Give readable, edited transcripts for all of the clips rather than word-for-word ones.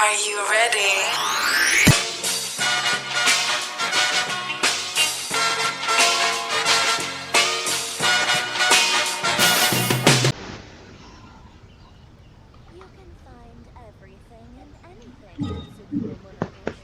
Are you ready? You can find everything and anything at Supermono Groceries.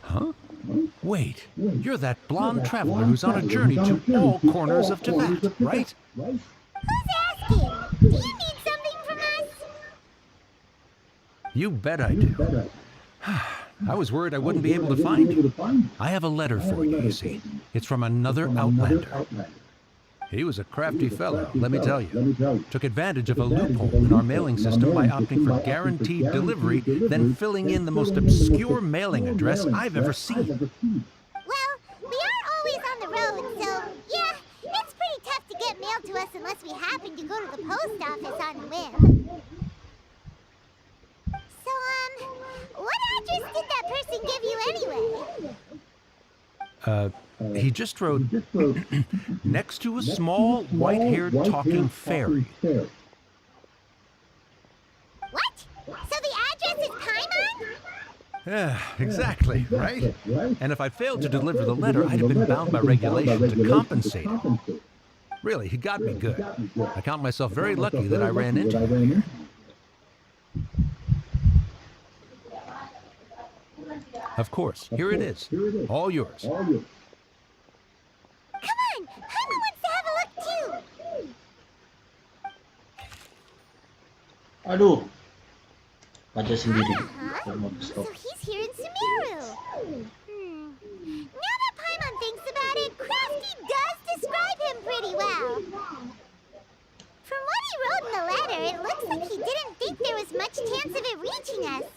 Huh? Wait, you're that blonde traveler who's on a journey to all corners of Teyvat, right? Who's asking? Do you need something from us? You bet I do. I was worried I wouldn't be able to find you. I have a letter for you, you see. It's from another Outlander. He was a crafty fellow, let me tell you. Took advantage of a loophole in our mailing system by opting for guaranteed delivery, then filling in the most obscure mailing address I've ever seen. Well, we are always on the road, so yeah, it's pretty tough to get mail to us unless we happen to go to the post office on a whim. So, what address did that person give you anyway? He just wrote, next to a small, white-haired talking fairy. What? So the address is Paimon? Yeah, exactly, right? And if I failed to deliver the letter, I'd have been bound by regulation to compensate him. Really, he got me good. I count myself very lucky that I ran into him. Of course, here it is. All yours. Come on, Paimon wants to have a look too. Aduh, baca sendiri. So he's here in Sumeru. Now that Paimon thinks about it, Crafty does describe him pretty well. From what he wrote in the letter, it looks like he didn't think there was much chance of it reaching us.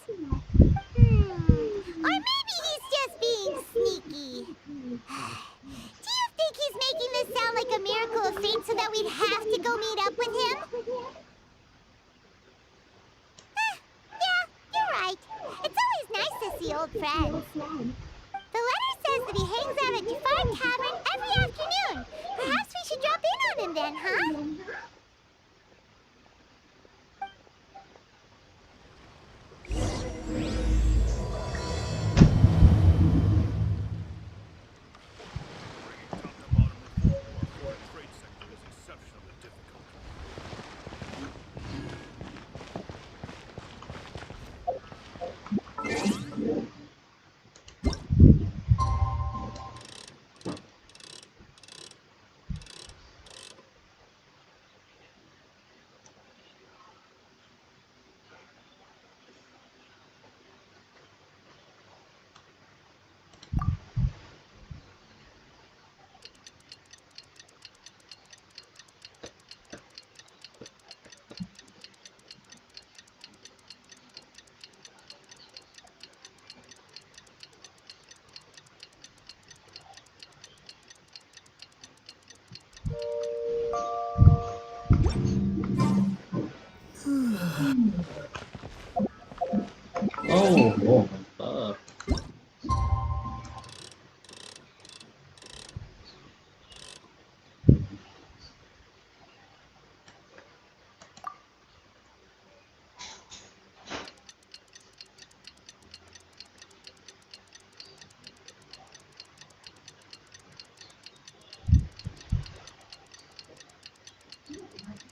Or maybe he's just being sneaky. Do you think he's making this sound like a miracle of fate so that we'd have to go meet up with him? Yeah, you're right. It's always nice to see old friends. The letter says that he hangs out at Jafar Tavern every afternoon. Perhaps we should drop in on him then, huh?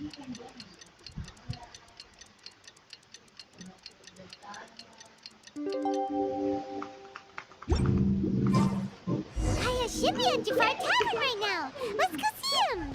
Kaya should be at Jafar Tavern right now. Let's go see him.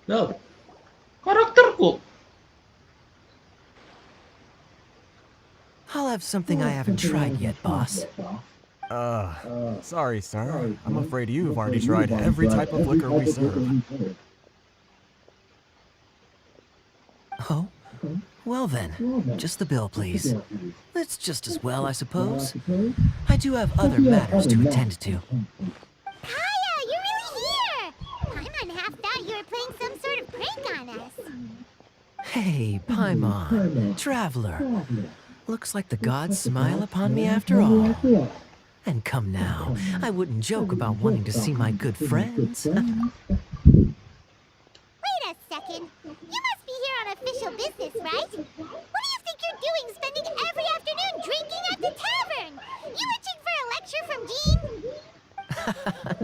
Loh, karakterku. I'll have something I haven't tried yet, boss. Sorry, sir. I'm afraid you've already tried every type of liquor we serve. Oh? Well then, just the bill, please. It's just as well, I suppose. I do have other matters to attend to. Kaya, you're really here. Paimon half thought you were playing some sort of prank on us. Hey, Paimon, traveler. Looks like the gods smile upon me after all. And come now, I wouldn't joke about wanting to see my good friends. Wait a second. You must be here on official business, right? What do you think you're doing spending every afternoon drinking at the tavern? You itching for a lecture from Jean?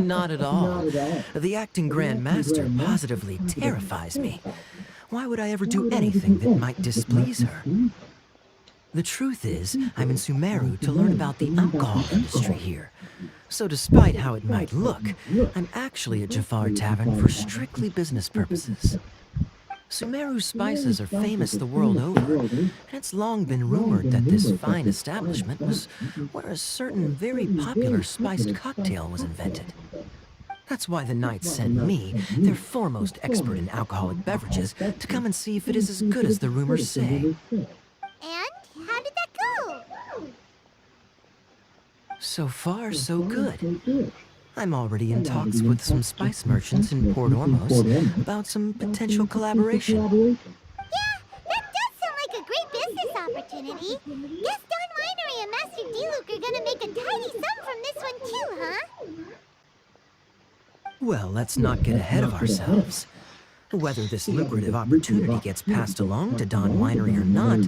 Not at all. The acting Grand Master positively terrifies me. Why would I ever do anything that might displease her? The truth is, I'm in Sumeru to learn about the alcohol industry here. So despite how it might look, I'm actually at Jafar Tavern for strictly business purposes. Sumeru spices are famous the world over, and it's long been rumored that this fine establishment was where a certain very popular spiced cocktail was invented. That's why the Knights sent me, their foremost expert in alcoholic beverages, to come and see if it is as good as the rumors say. And how did that go? So far, so good. I'm already in talks with some spice merchants in Port Ormos about some potential collaboration. Yeah, that does sound like a great business opportunity. Guess Don Winery and Master D-Luke are gonna make a tidy sum from this one too, huh? Well, let's not get ahead of ourselves. Whether this lucrative opportunity gets passed along to Don Winery or not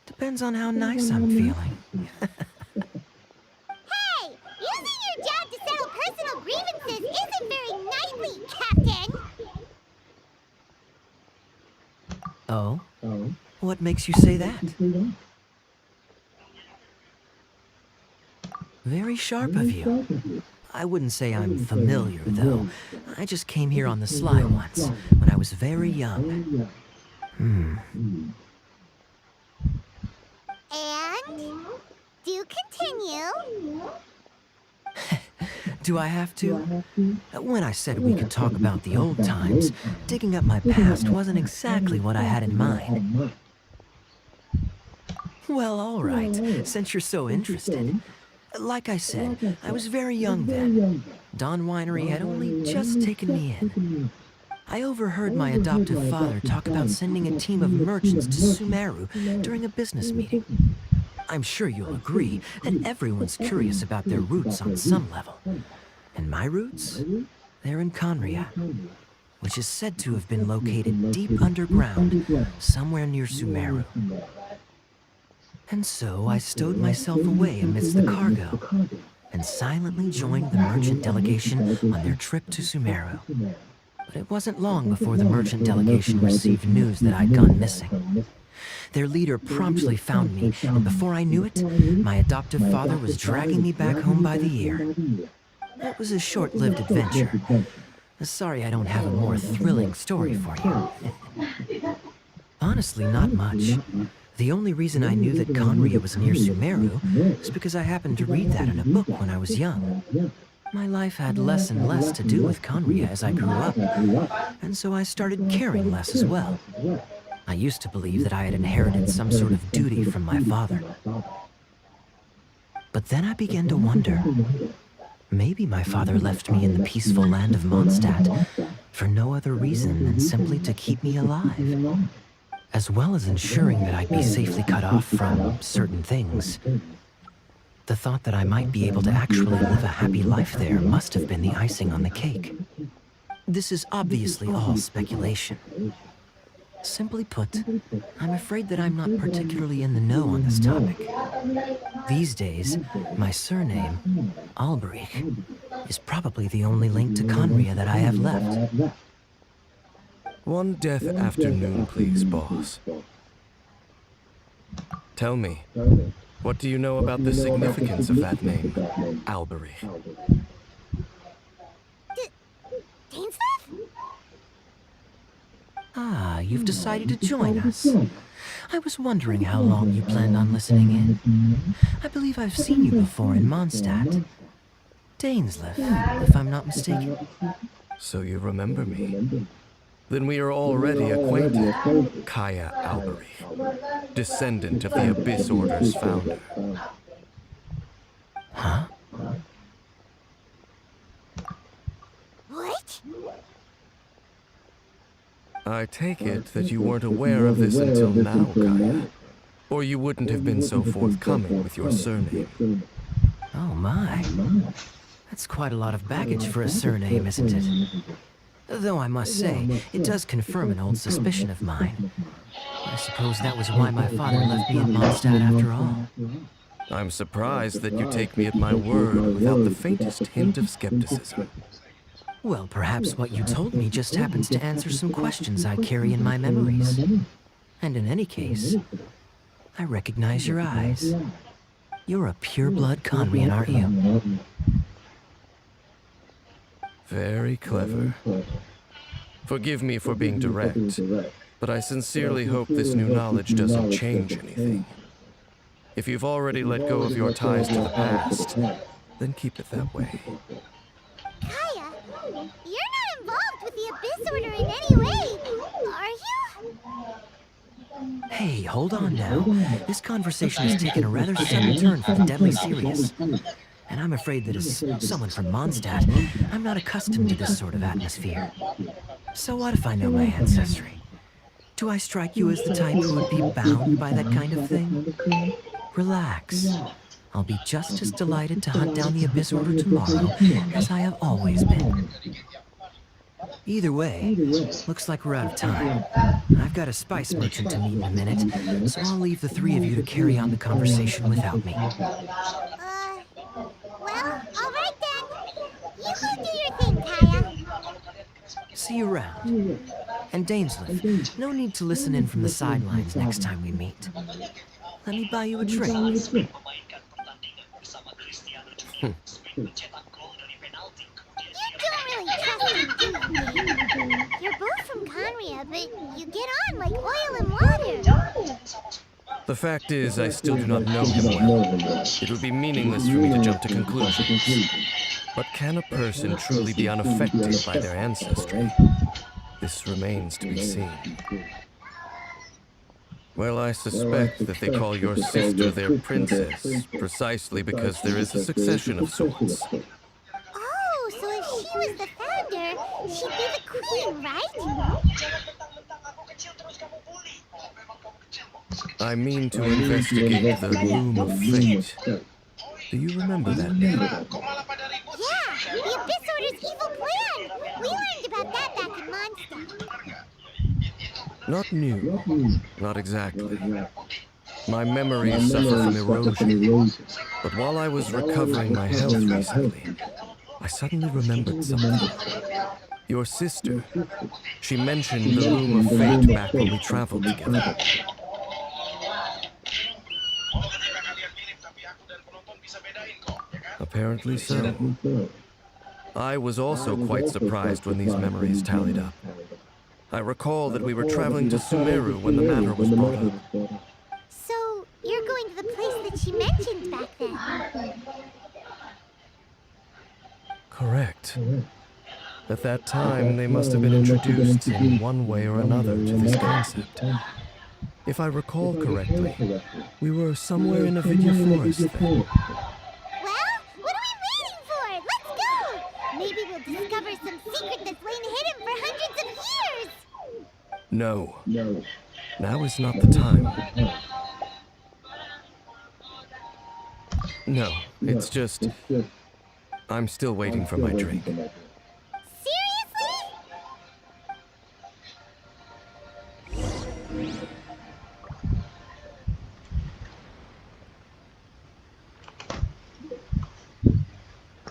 depends on how nice I'm feeling. Hey, using your job to settle personal grievances isn't very knightly, Captain! Oh? What makes you say that? Very sharp of you. I wouldn't say I'm familiar, though. I just came here on the sly once, when I was very young. And? Do continue. Do I have to? When I said we could talk about the old times, digging up my past wasn't exactly what I had in mind. Well, all right, since you're so interested. Like I said, I was very young then. Don Winery had only just taken me in. I overheard my adoptive father talk about sending a team of merchants to Sumeru during a business meeting. I'm sure you'll agree that everyone's curious about their roots on some level. And my roots? They're in Conria, which is said to have been located deep underground, somewhere near Sumeru. And so I stowed myself away amidst the cargo and silently joined the merchant delegation on their trip to Sumeru. But it wasn't long before the merchant delegation received news that I'd gone missing. Their leader promptly found me, and before I knew it, my adoptive father was dragging me back home by the ear. It was a short-lived adventure. Sorry I don't have a more thrilling story for you. Honestly, not much. The only reason I knew that Conria was near Sumeru is because I happened to read that in a book when I was young. My life had less and less to do with Conria as I grew up, and so I started caring less as well. I used to believe that I had inherited some sort of duty from my father. But then I began to wonder, maybe my father left me in the peaceful land of Mondstadt for no other reason than simply to keep me alive, as well as ensuring that I'd be safely cut off from certain things. The thought that I might be able to actually live a happy life there must have been the icing on the cake. This is obviously all speculation. Simply put, I'm afraid that I'm not particularly in the know on this topic. These days, my surname, Alberich, is probably the only link to Conria that I have left. One death afternoon, please, boss. Tell me, what do you know about the significance of that name, Alberich? Dainsleif? Ah, you've decided to join us. I was wondering how long you planned on listening in. I believe I've seen you before in Mondstadt. Dainsleif, if I'm not mistaken. So you remember me? Then we are already acquainted. Kaya Alberich, descendant of the Abyss Order's founder. Huh? What? I take it that you weren't aware of this until now, Kaya. Or you wouldn't have been so forthcoming with your surname. Oh my. That's quite a lot of baggage for a surname, isn't it? Though I must say, it does confirm an old suspicion of mine. I suppose that was why my father left me in Mondstadt after all. I'm surprised that you take me at my word without the faintest hint of skepticism. Well, perhaps what you told me just happens to answer some questions I carry in my memories. And in any case, I recognize your eyes. You're a pure-blood Conrian, aren't you? Very clever. Forgive me for being direct, but I sincerely hope this new knowledge doesn't change anything. If you've already let go of your ties to the past, then keep it that way. Kaya, you're not involved with the Abyss Order in any way, are you? Hey, hold on now. This conversation has taken a rather sudden turn for the deadly serious. And I'm afraid that as someone from Mondstadt, I'm not accustomed to this sort of atmosphere. So what if I know my ancestry? Do I strike you as the type who would be bound by that kind of thing? Relax. I'll be just as delighted to hunt down the Abyss Order tomorrow as I have always been. Either way, looks like we're out of time. I've got a spice merchant to meet in a minute, so I'll leave the three of you to carry on the conversation without me. Well, all right then. You go do your thing, Kaya. See you around. And Dainsleif, no need to listen in from the sidelines next time we meet. Let me buy you a drink. You don't really trust him, do you? You're both from Conria, but you get on like oil and water. The fact is, I still do not know him well. It would be meaningless for me to jump to conclusions. But can a person truly be unaffected by their ancestry? This remains to be seen. Well, I suspect that they call your sister their princess, precisely because there is a succession of sorts. Oh, so if she was the founder, she'd be the queen, right? I mean to investigate the Loom of Fate. Do you remember that name? Yeah, the Abyss Order's evil plan. We learned about that back in Mondstadt. Not new. Not exactly. My memories suffer from erosion. But while I was recovering my health recently, I suddenly remembered something. Your sister. She mentioned the Loom of Fate back when we traveled together. Apparently so. I was also quite surprised when these memories tallied up. I recall that we were traveling to Sumeru when the matter was brought up. So, you're going to the place that she mentioned back then? Correct. At that time, they must have been introduced in one way or another to this concept. If I recall correctly, we were somewhere in a Vidya forest then. Well, what are we waiting for? Let's go! Maybe we'll discover some secret that's lain hidden for hundreds of years! No. Now is not the time. No, it's just... I'm still waiting for my drink. Seriously?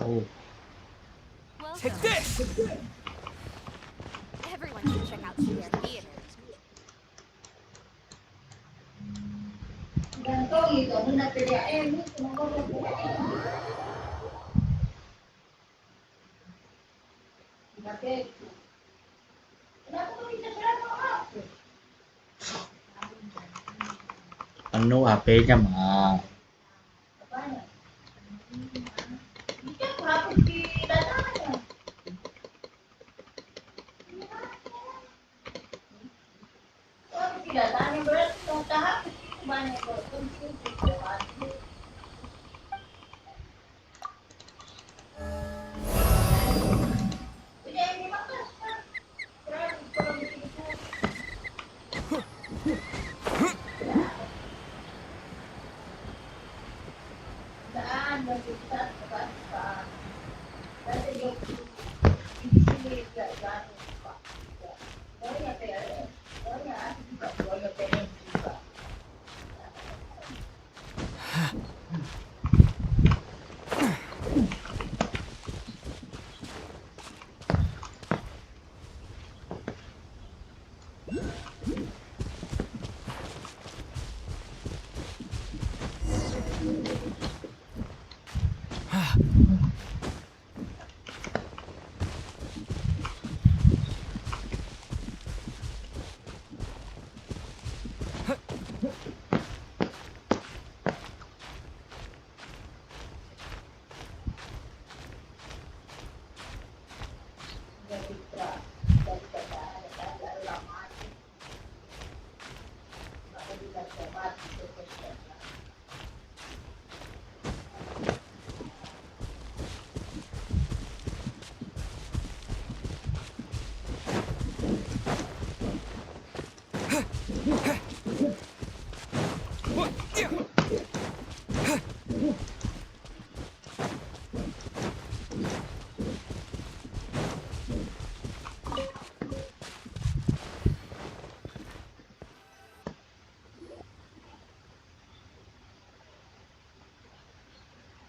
Oh. Take this! Everyone should check out their theater. Ano, HP-nya mah.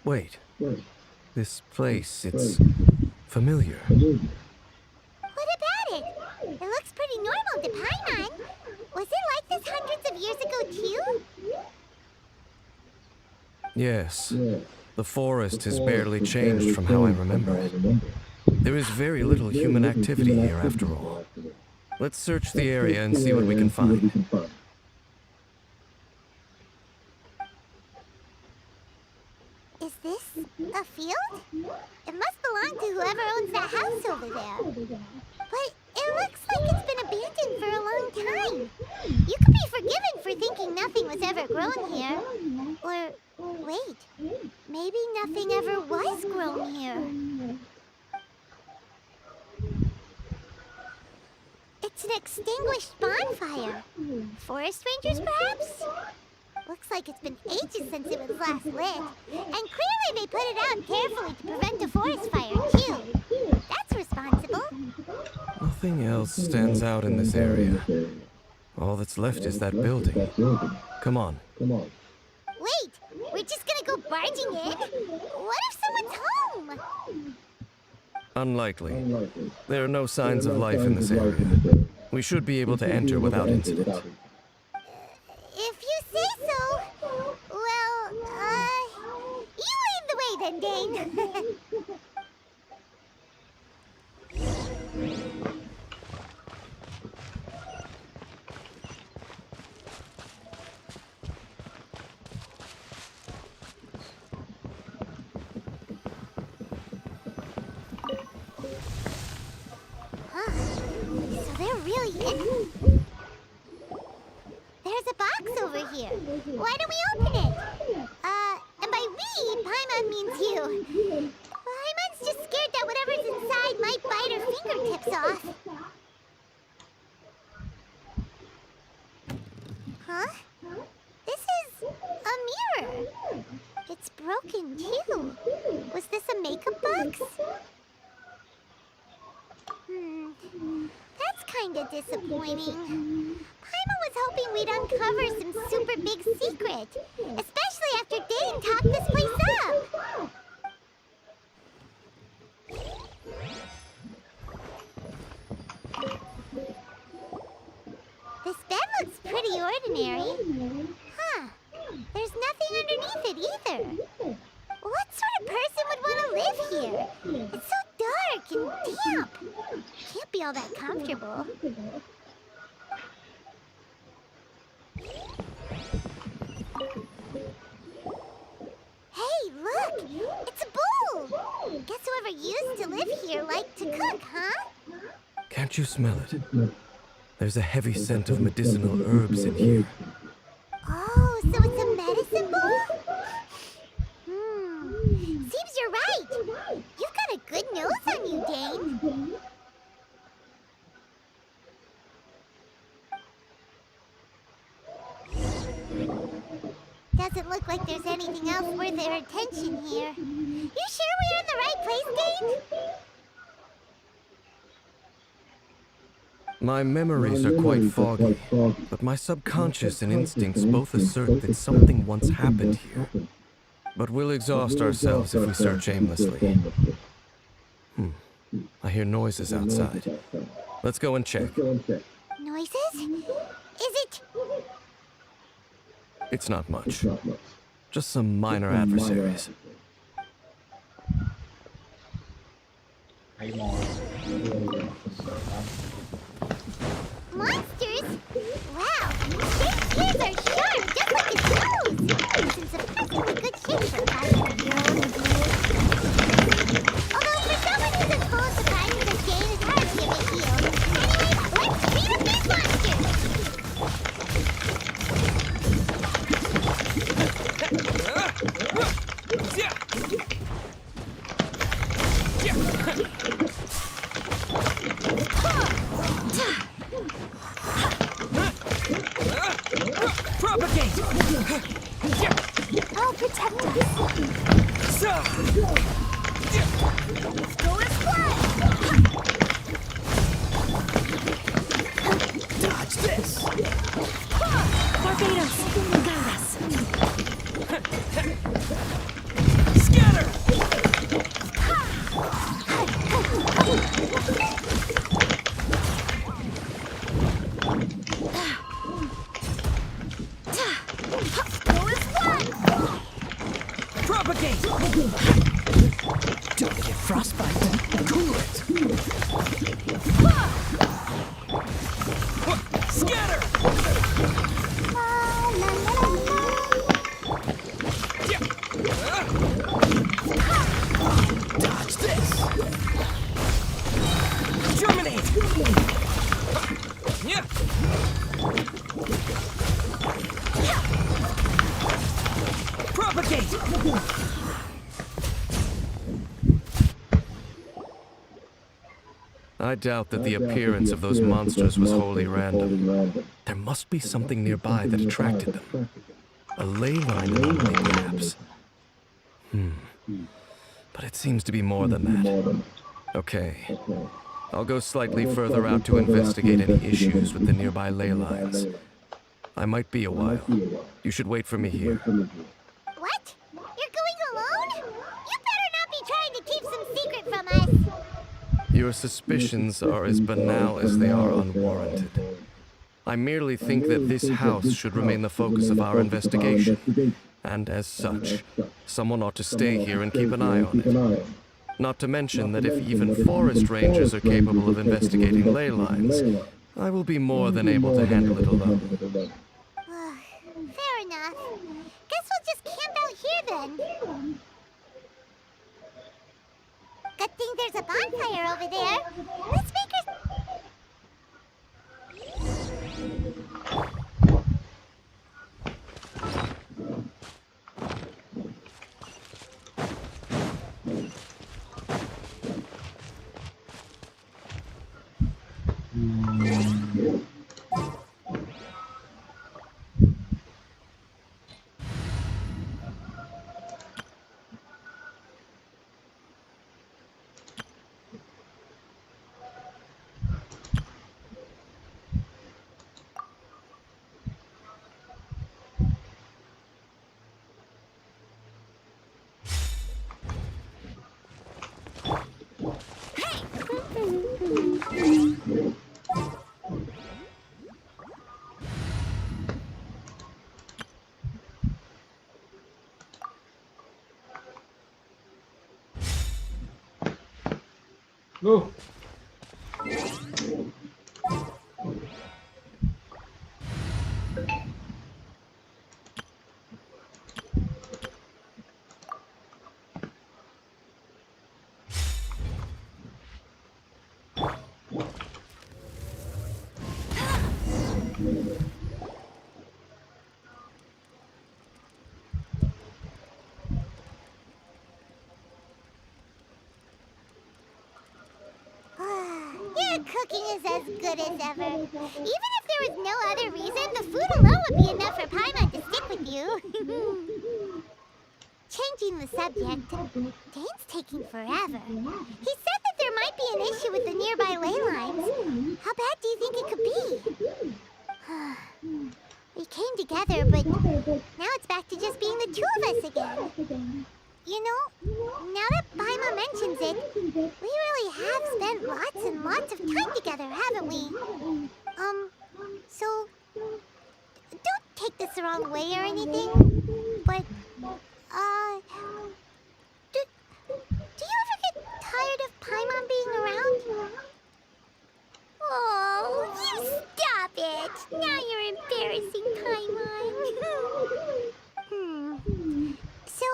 Wait. This place, it's familiar. What about it? It looks pretty normal to Paimon. Was it like this hundreds of years ago, too? Yes. The forest has barely changed from how I remember it. There is very little human activity here after all. Let's search the area and see what we can find. Is this a field? It must belong to whoever owns that house over there. But it looks like it's been abandoned for a long time. You could be forgiven for thinking nothing was ever grown here. Or, wait, maybe nothing ever was grown here. It's an extinguished bonfire. Forest rangers, perhaps? Looks like it's been ages since it was last lit. And clearly they put it out carefully to prevent a forest fire, too. That's responsible. Nothing else stands out in this area. All that's left is that building. Come on. Wait, we're just gonna go barging in? What if someone's home? Unlikely. There are no signs of life in this area. We should be able to enter without incident. If you say so. Well, you lead the way then, Dane. So they're really in. There's a box over here. Why don't we open it? And by we, Paimon means you. Paimon's just scared that whatever's inside might bite her fingertips off. Huh? This is a mirror. It's broken too. Was this a makeup box? That's kinda disappointing. Paimon was hoping we'd uncover some super big secret, especially after Dane talked this place up. This bed looks pretty ordinary. Huh. There's nothing underneath it either. What sort of person would want to live here? It's so dark and damp. Can't be all that comfortable. Hey, look! It's a bowl! Guess whoever used to live here liked to cook, huh? Can't you smell it? There's a heavy scent of medicinal herbs in here. Oh, so it's a medicine bowl? Seems you're right. You've got a good nose on you, Dane. Doesn't look like there's anything else worth their attention here. You sure we're in the right place, Dane? My memories are quite foggy, but my subconscious and instincts both assert that something once happened here. But we'll exhaust ourselves if we search aimlessly. I hear noises outside. Let's go and check. Noises? Is it... It's not much. Just some minor adversaries. ไอ้หมอ Monsters? Wow! Dane's ears are sharp, just like his nose! He's in surprisingly good shape for a five-year-old. Although for someone who's as full of surprises as Dane, it's hard to give a heel. Anyway, let's beat up these monsters! Propagate! Oh, protect us! Let's go as one! Dodge this! Barbados, guide us. Scatter! Go as one! Propagate! Don't get frostbite. Cool it! Scatter! Dodge this! Germinate! Yeah! Propagate! I doubt that the appearance of those monsters was wholly random. There must be something nearby that attracted them. A ley line anomaly, perhaps. But it seems to be more than that. Okay. I'll go slightly further out to investigate any issues with the nearby ley lines. I might be a while. You should wait for me here. What? You're going alone? You better not be trying to keep some secret from us. Your suspicions are as banal as they are unwarranted. I merely think that this house should remain the focus of our investigation. And as such, someone ought to stay here and keep an eye on it. Not to mention that if even forest rangers are capable of investigating ley lines, I will be more than able to handle it alone. Fair enough. Guess we'll just camp out here then. Good thing there's a bonfire over there. Let's make her... Loh. Your cooking is as good as ever. Even if there was no other reason, the food alone would be enough for Paimon to stick with you. Changing the subject, Dane's taking forever. He said that there might be an issue with the nearby ley lines. How bad do you think it could be? We came together, but now it's back to just being the two of us again. You know, now that Paimon mentions it, we really have spent lots and lots of time together, haven't we? So, don't take this the wrong way or anything, but, do you ever get tired of Paimon being around? Oh, you stop it! Now you're embarrassing Paimon. So,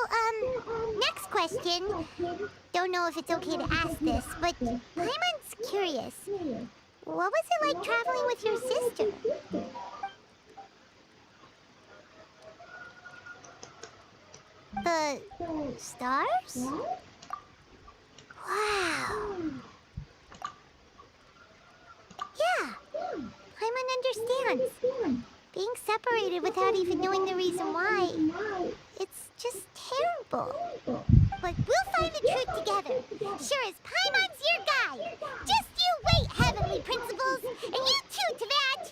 next question. Don't know if it's okay to ask this, but Paimon's curious. What was it like traveling with your sister? The stars? Wow. Yeah, Paimon understands. Being separated without even knowing the reason why, it's just terrible. But we'll find the truth together. Sure as Paimon's your guide. Just you wait, Heavenly Principles, and you too, Teyvat.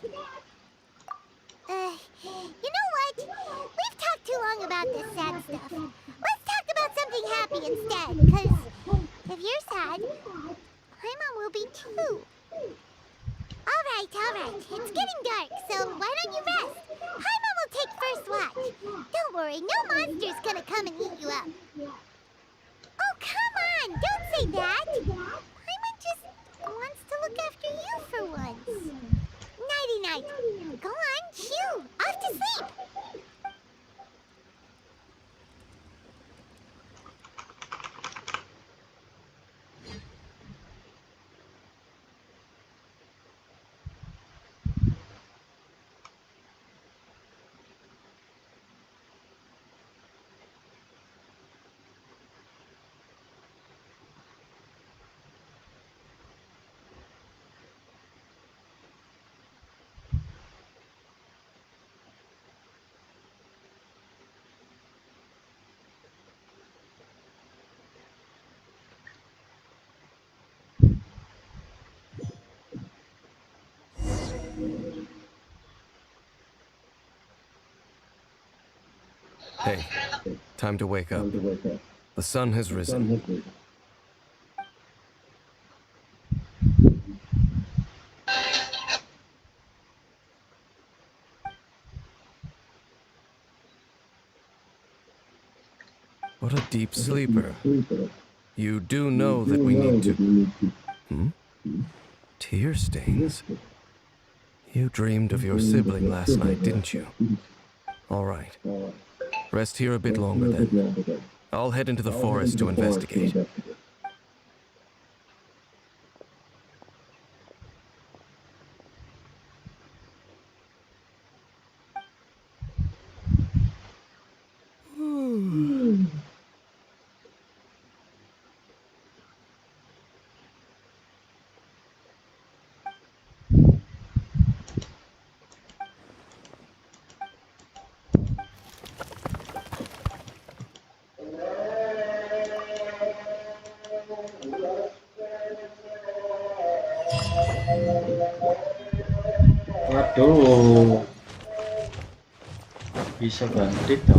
You know what? We've talked too long about this sad stuff. Let's talk about something happy instead, because if you're sad, Paimon will be too. All right. It's getting dark, so why don't you rest? Paimon will take first watch. Don't worry, no monster's gonna come and eat you up. Oh, come on! Don't say that! Paimon just wants to look after you for once. Nighty-night. Go on, shoo! Off to sleep! Hey, time to wake up. The sun has risen. What a deep sleeper. You do know that we need to... Tear stains? You dreamed of your sibling last night, didn't you? All right. Rest here a bit longer then. I'll head into the forest to investigate. Waduh, bisa bandit toh.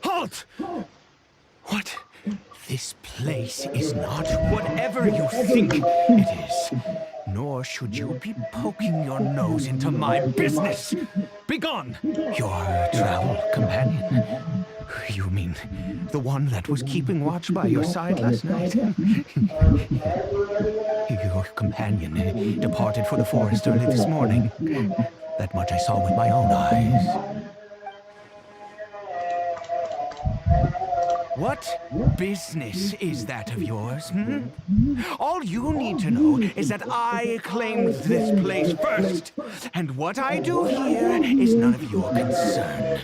Halt! What? This place is not whatever you think it is. nor should you be poking your nose into my business. Begone! Your travel companion. You mean the one that was keeping watch by your side last night? Your companion departed for the forest early this morning. That much I saw with my own eyes. What business is that of yours, hmm? All you need to know is that I claimed this place first, and what I do here is none of your concern.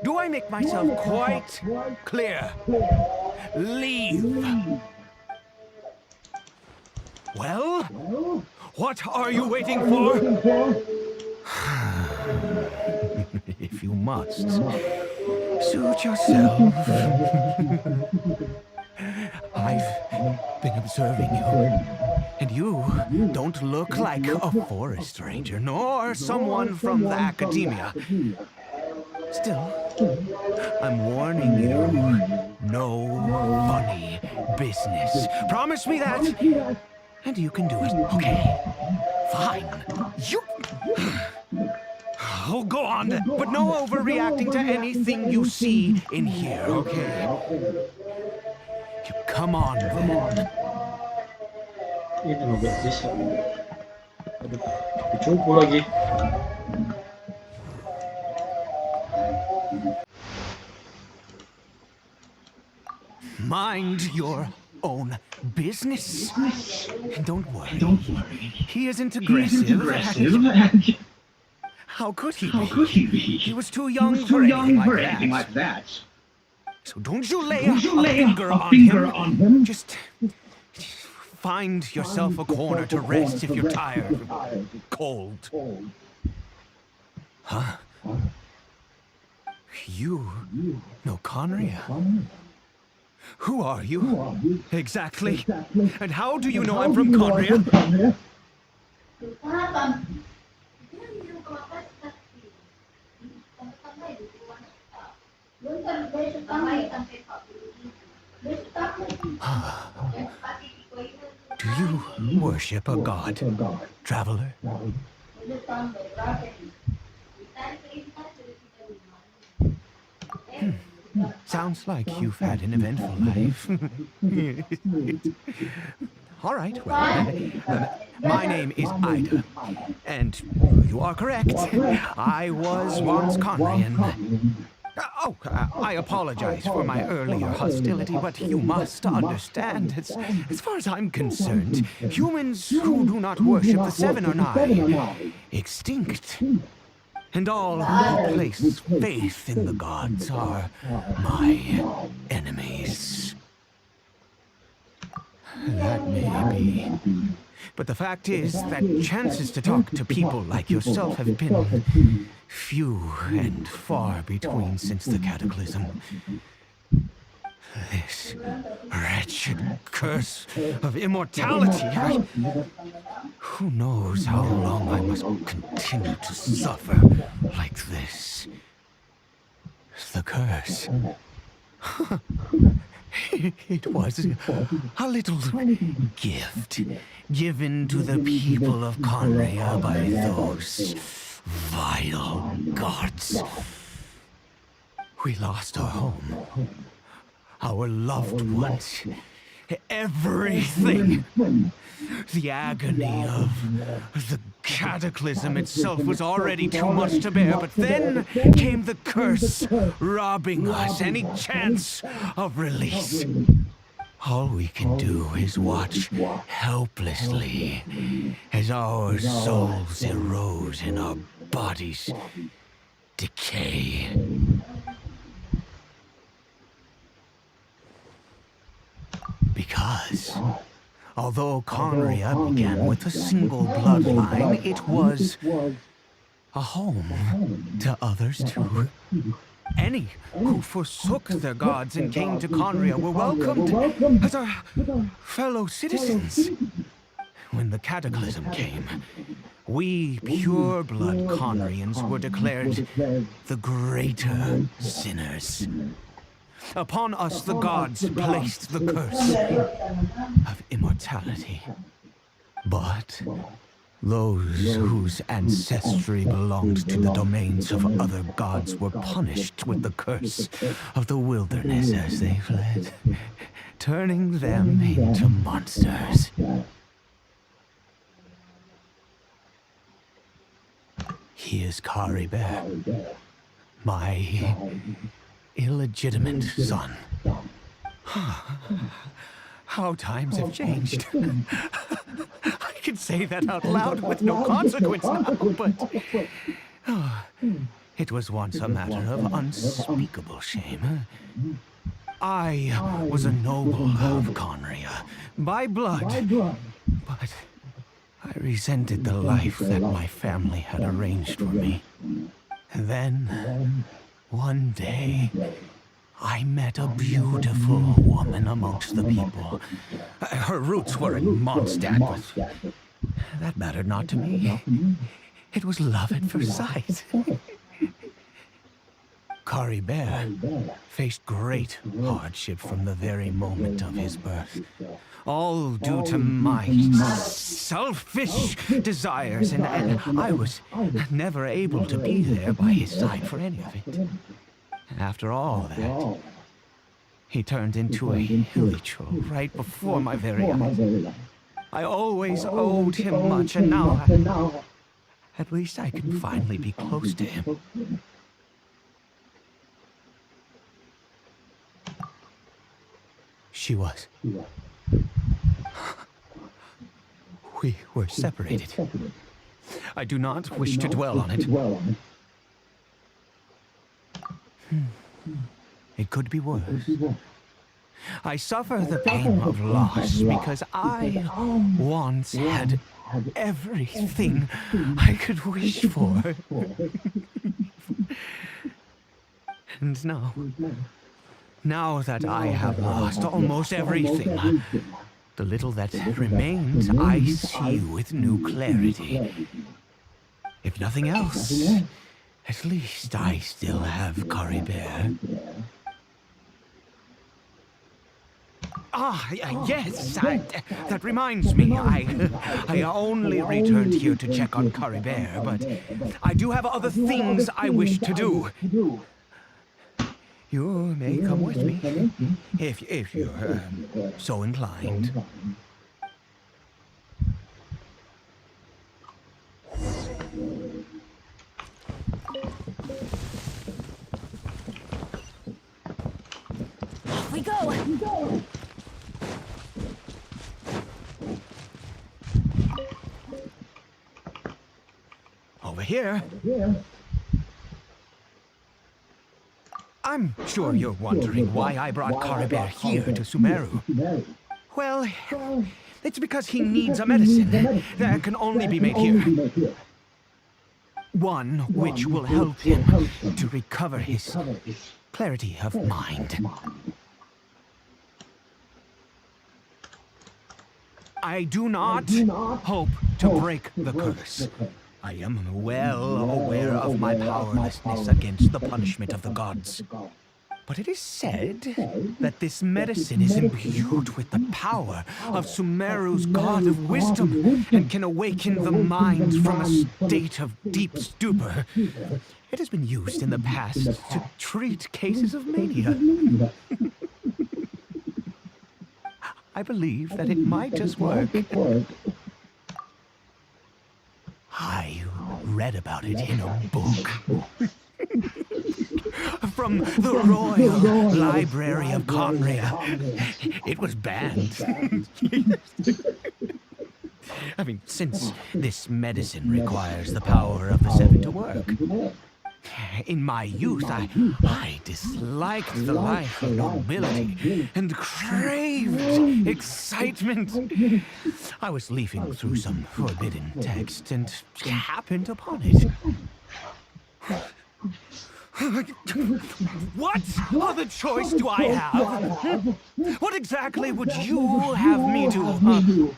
Do I make myself quite clear? Leave. Well, what are you waiting for? If you must, suit yourself. I've been observing you, and you don't look like a forest ranger, nor someone from the academia. Still, I'm warning you, no funny business. Promise me that, and you can do it, okay? Fine. You... Oh, go on, but no overreacting to anything you see in here, okay? You come on, then. Ini loh gak bisa. Aduh, dicupu lagi. Mind your own business. And don't worry. He isn't aggressive. How could he be? He was too young for anything like that. So don't you lay a finger on him. Just find yourself a corner to rest if you're tired or cold. Huh? You know Conria? Who are you? Exactly. And how do you know I'm from Conria? Do you worship a god, traveler? Sounds like you've had an eventful life. All right, well, my name is Ida, and you are correct. I was once Conrian. Oh, I apologize for my earlier hostility, but you must understand, as far as I'm concerned, humans who do not worship the Seven are nigh extinct. And all who place faith in the gods are my enemies. That may be. But the fact is that chances to talk to people like yourself have been few and far between since the cataclysm. This wretched curse of immortality. Who knows how long I must continue to suffer like this? The curse. It was a little gift given to the people of Conria by those vile gods. We lost our home, our loved ones, everything. The agony of the cataclysm itself was already too much to bear, but then came the curse, robbing us any chance of release. All we can do is watch helplessly as our souls erode and our bodies decay. Because although Conria began with a single bloodline, it was a home to others too. Any who forsook their gods and came to Conria were welcomed as our fellow citizens. When the cataclysm came, we pure-blood Conrians were declared the greater sinners. Upon us the gods placed the curse of immortality. But those whose ancestry belonged to the domains of other gods were punished with the curse of the wilderness as they fled, turning them into monsters. He is Caribert, my illegitimate son. How times have changed. I can say that out loud with no consequence now, but it was once a matter of unspeakable shame. I was a noble of Conria by blood, but I resented the life that my family had arranged for me. And then, one day, I met a beautiful woman amongst the people. Her roots were in Mondstadt, but that mattered not to me. It was love at first sight. Caribert faced great hardship from the very moment of his birth. All due to my selfish desires, and I was never able to be there by his side for any of it. After all that, he turned into a hilichurl right before my very eyes. I always owed him much, and now at least I can finally be close to him. She was. We were separated. I do not wish to dwell on it. It could be worse. I suffer the pain of loss because I once had everything I could wish for. And now that I have lost almost everything, the little that remains I see with new clarity. If nothing else, at least I still have Caribert. Yes, that reminds me. I only returned here to check on Caribert, but I do have other things I wish to do. You may come with me, if you're so inclined. Off we go! Over here. I'm sure you're wondering why I brought Caribert here to Sumeru. Well, it's because he needs a medicine that can only be made here. One which will help him to recover his clarity of mind. I do not hope to break the curse. I am well aware of my powerlessness against the punishment of the gods. But it is said that this medicine is imbued with the power of Sumeru's god of wisdom and can awaken the mind from a state of deep stupor. It has been used in the past to treat cases of mania. I believe that it might just work. I read about it in a book. From the Royal Library of Conria. It was banned. I mean, since this medicine requires the power of the seven to work. In my youth, I disliked the life of nobility and craved excitement. I was leafing through some forbidden text and happened upon it. What other choice do I have? What exactly would you have me do?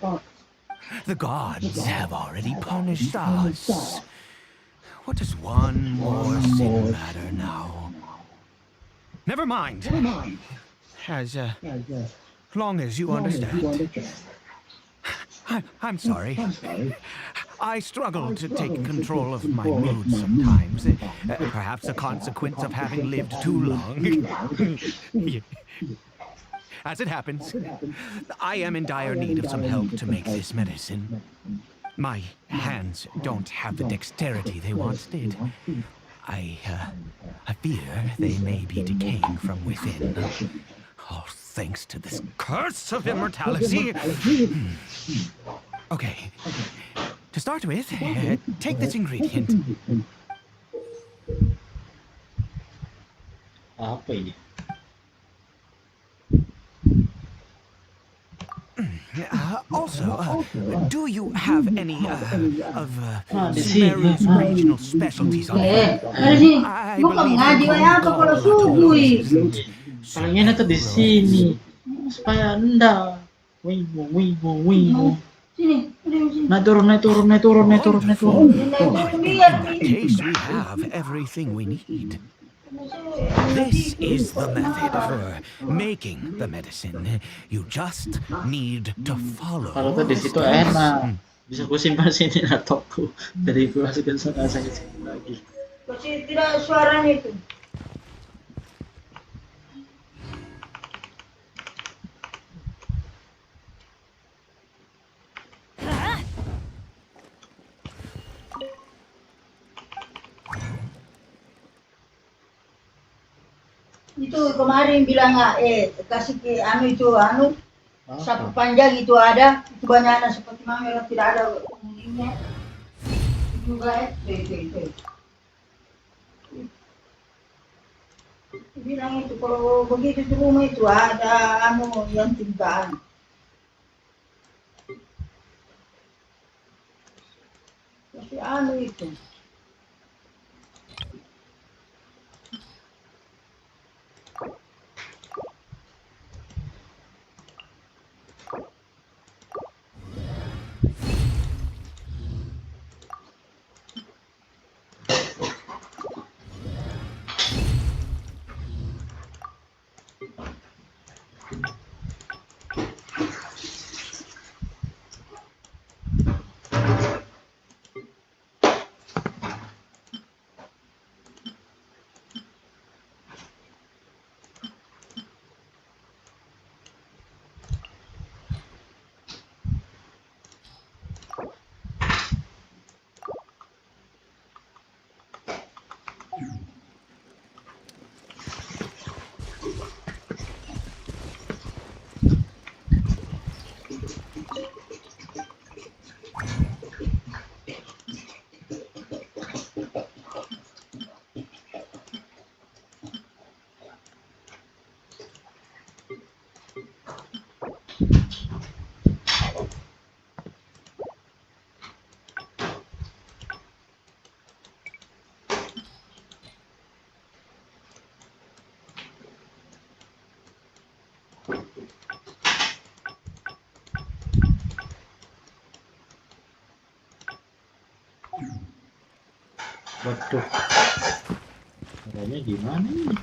The gods have already punished us. What does one more sin matter now? Never mind. As long as you understand. I'm sorry. I struggle to take control of my mood sometimes. Perhaps a consequence of having lived too long. As it happens, I am in dire need of some help to make this medicine. My hands don't have the dexterity they once did. I fear they may be decaying from within. Oh, thanks to this curse of immortality. Okay. To start with, take this ingredient. Apa ini? Also, do you have any of di sini. Sumeru's regional specialties on hand? Ada sini. I Bukan believe ngaji the apa kalau subuh. Paling enak tuh di sini. Supaya anda. Wibu. Sini, sini. Naik turun. In Lihat that nih. case, we have everything we need. This is the method for making the medicine. You just need to follow. Kalau tuh di situ enak. Bisa gue simpan sini laptopku. Dari gue masukin sana saya sini lagi. Masih tidak suaranya itu. Itu kemarin bilang kasih ke sapu panjang itu ada, itu banyak seperti mami tidak ada ininya. Itu juga itu. Bilang itu kalau begitu di rumah itu ada yang tinggal. Tapi itu. Waduh. Caranya gimana ini?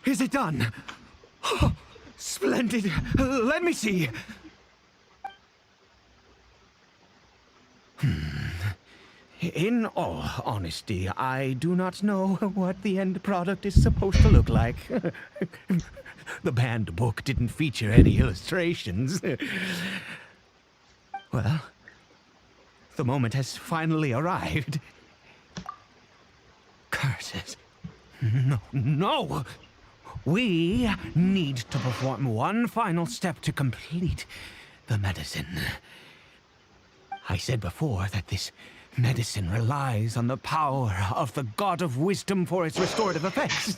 Is it done? Oh, splendid. Let me see. In all honesty, I do not know what the end product is supposed to look like. The banned book didn't feature any illustrations. Well, the moment has finally arrived. Curses. No! We need to perform one final step to complete the medicine. I said before that this Medicine relies on the power of the god of wisdom for its restorative effects.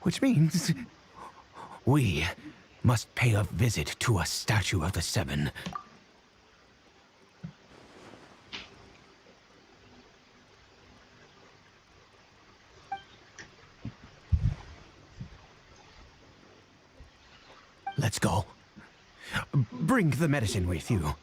Which means we must pay a visit to a statue of the Seven. Let's go. Bring the medicine with you.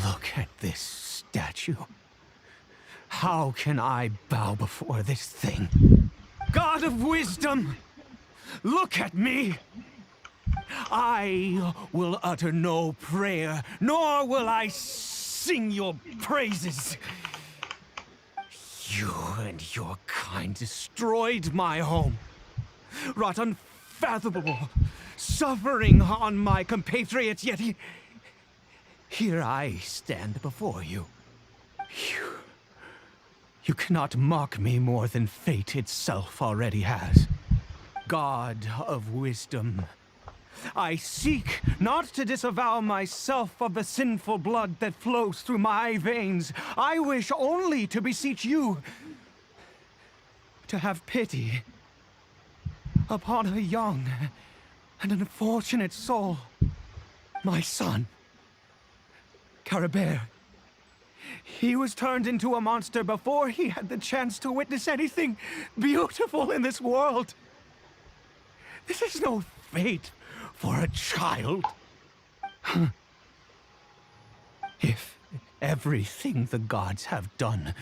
Look at this statue. How can I bow before this thing? God of wisdom, look at me. I will utter no prayer, nor will I sing your praises. You and your kind destroyed my home, wrought unfathomable suffering on my compatriots, yet here I stand before you. You cannot mock me more than fate itself already has. God of wisdom, I seek not to disavow myself of the sinful blood that flows through my veins. I wish only to beseech you to have pity upon a young and unfortunate soul, my son, Caribert. He was turned into a monster before he had the chance to witness anything beautiful in this world. This is no fate for a child. If everything the gods have done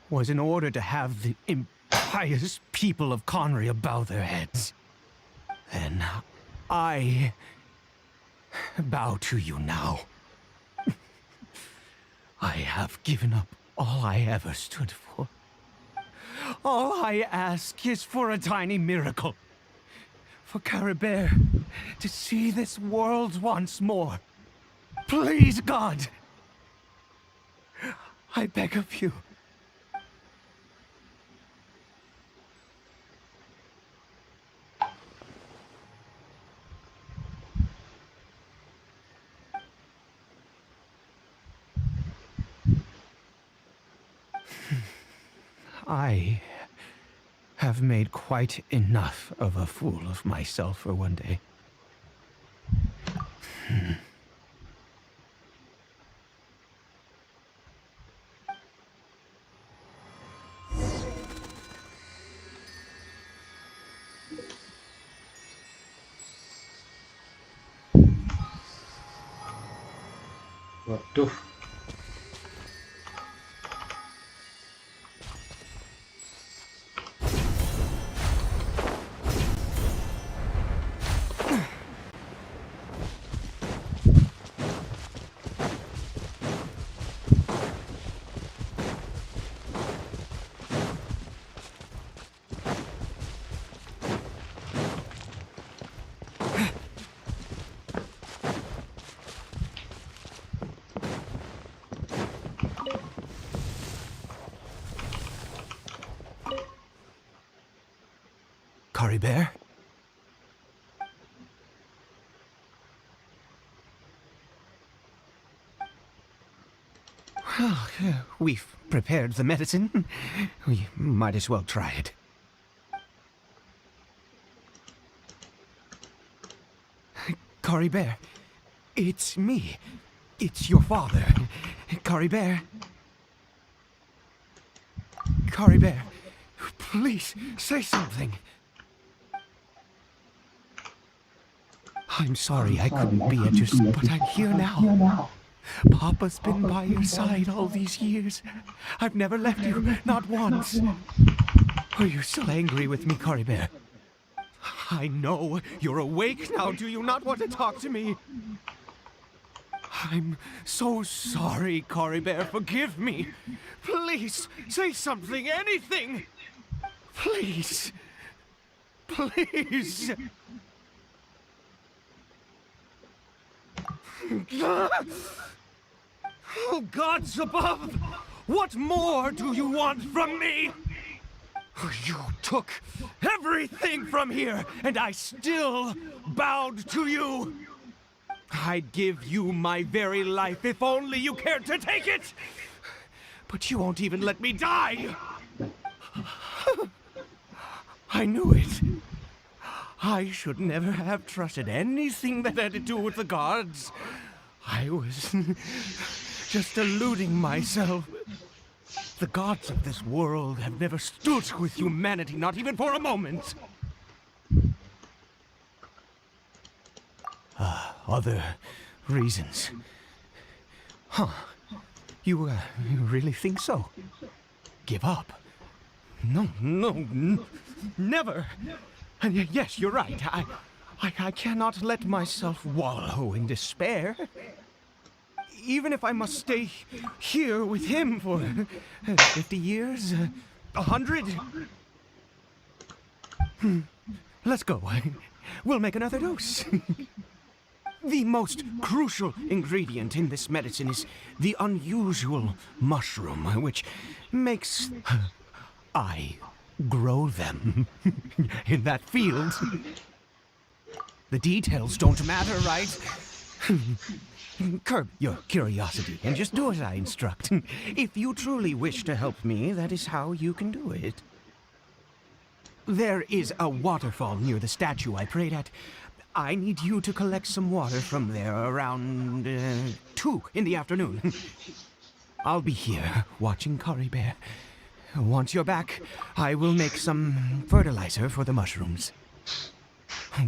was in order to have the impious people of Conria bow their heads, then I bow to you now. I have given up all I ever stood for. All I ask is for a tiny miracle. For Caribert to see this world once more. Please, God. I beg of you. I have made quite enough of a fool of myself for one day. Waduh. Caribert? Well, we've prepared the medicine. We might as well try it. Caribert, it's me. It's your father. Caribert. Caribert, please say something. I'm sorry I couldn't be at your side, but I'm here now. Papa's been by your side all these years. I've never left you, not once. Are you still angry with me, Caribert? I know you're awake now. Do you not want to talk to me? I'm so sorry, Caribert. Forgive me. Please, say something, anything. Please. Please. Oh, gods above! What more do you want from me? You took everything from here, and I still bowed to you. I'd give you my very life if only you cared to take it. But you won't even let me die. I knew it. I should never have trusted anything that had to do with the gods. I was just deluding myself. The gods of this world have never stood with humanity, not even for a moment. Other reasons. Huh. You really think so? Give up? No, never. And yes, you're right. I cannot let myself wallow in despair. Even if I must stay here with him for 50 years, 100. Let's go. We'll make another dose. The most crucial ingredient in this medicine is the unusual mushroom, which makes I grow them in that field. The details don't matter, right? Curb your curiosity and just do as I instruct. If you truly wish to help me, that is how you can do it. There is a waterfall near the statue I prayed at. I need you to collect some water from there around 2 in the afternoon. I'll be here watching Caribert. Once you're back, I will make some fertilizer for the mushrooms.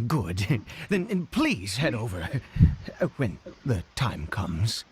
Good. Then please head over when the time comes.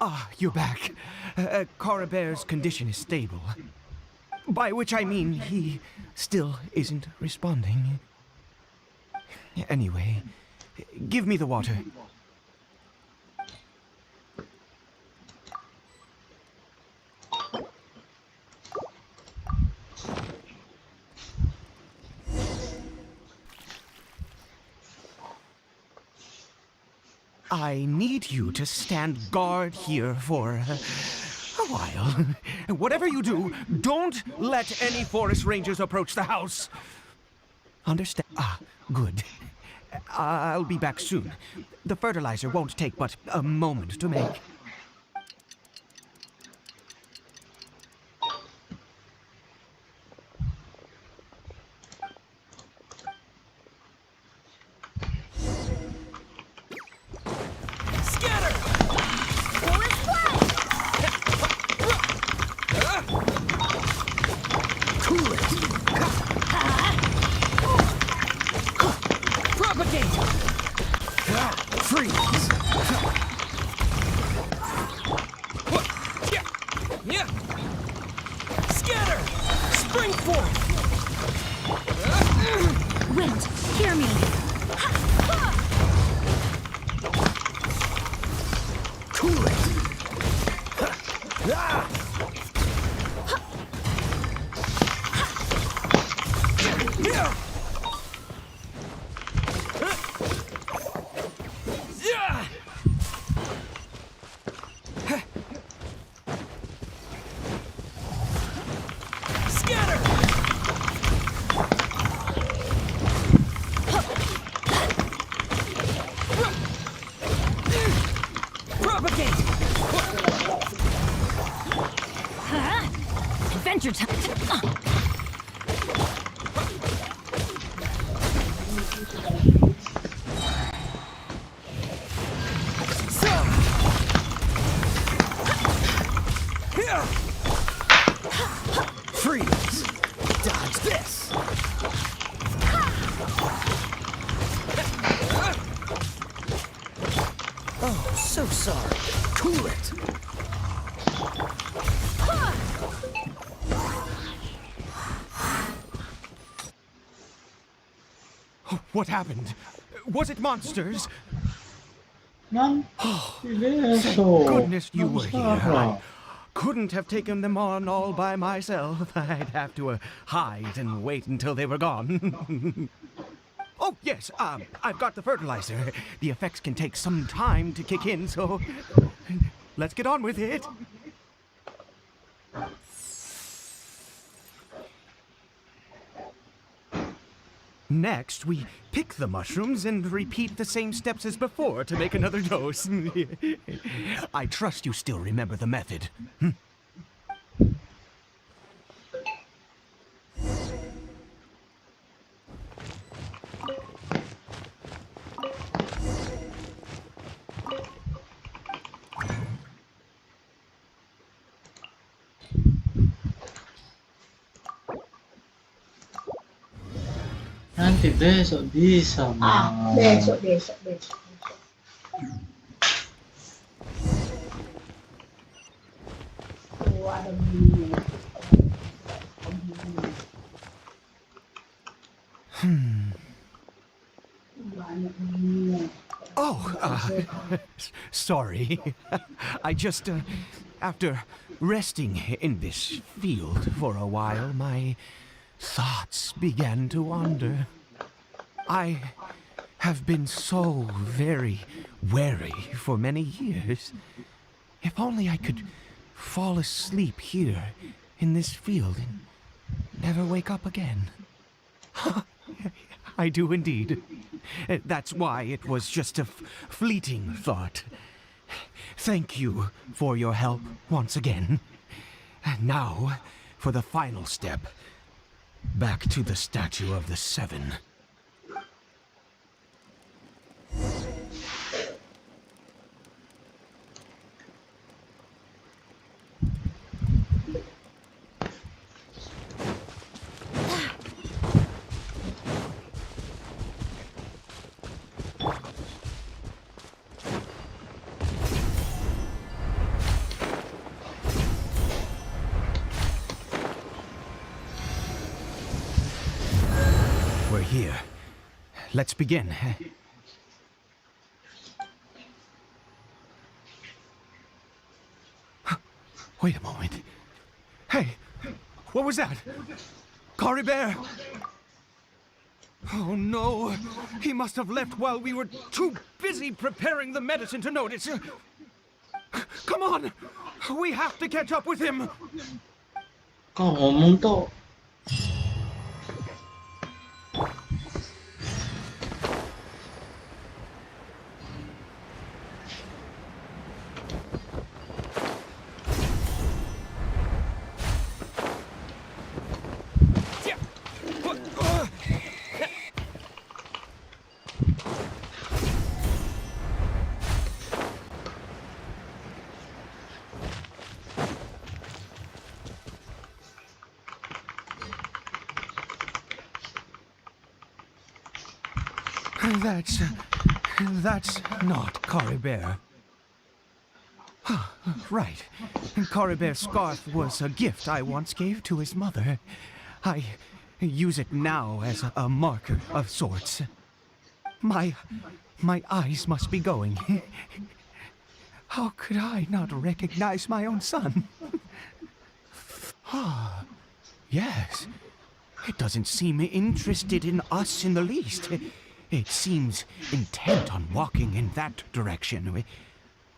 Ah, you're back. Caribert's condition is stable. By which I mean he still isn't responding. Anyway, give me the water. I need you to stand guard here for a while. Whatever you do, don't let any forest rangers approach the house. Understand? Ah, good. I'll be back soon. The fertilizer won't take but a moment to make. your time. Freeze! Dodge this! Oh, so sorry. Cool it! What happened? Was it monsters? Nang, Thank goodness you were here. I couldn't have taken them on all by myself. I'd have to hide and wait until they were gone. Oh, yes, I've got the fertilizer. The effects can take some time to kick in, so let's get on with it. Next, we pick the mushrooms and repeat the same steps as before to make another dose. I trust you still remember the method. Nanti besok bisa, Ma. Besok. Oh, ada begini. Banyak begini. Oh, sorry. I just, after resting in this field for a while, my thoughts began to wander. I have been so very wary for many years. If only I could fall asleep here in this field and never wake up again. I do indeed. That's why it was just a fleeting thought. Thank you for your help once again. And now, for the final step. Back to the statue of the Seven. We're here. Let's begin. Wait a moment. Hey, what was that? Caribert! Oh no, he must have left while we were too busy preparing the medicine to notice. Come on, we have to catch up with him. Kau ngomong toh. That's not Caribert. Right. Caribert's scarf was a gift I once gave to his mother. I use it now as a marker of sorts. My eyes must be going. How could I not recognize my own son? Yes. It doesn't seem interested in us in the least. It seems intent on walking in that direction.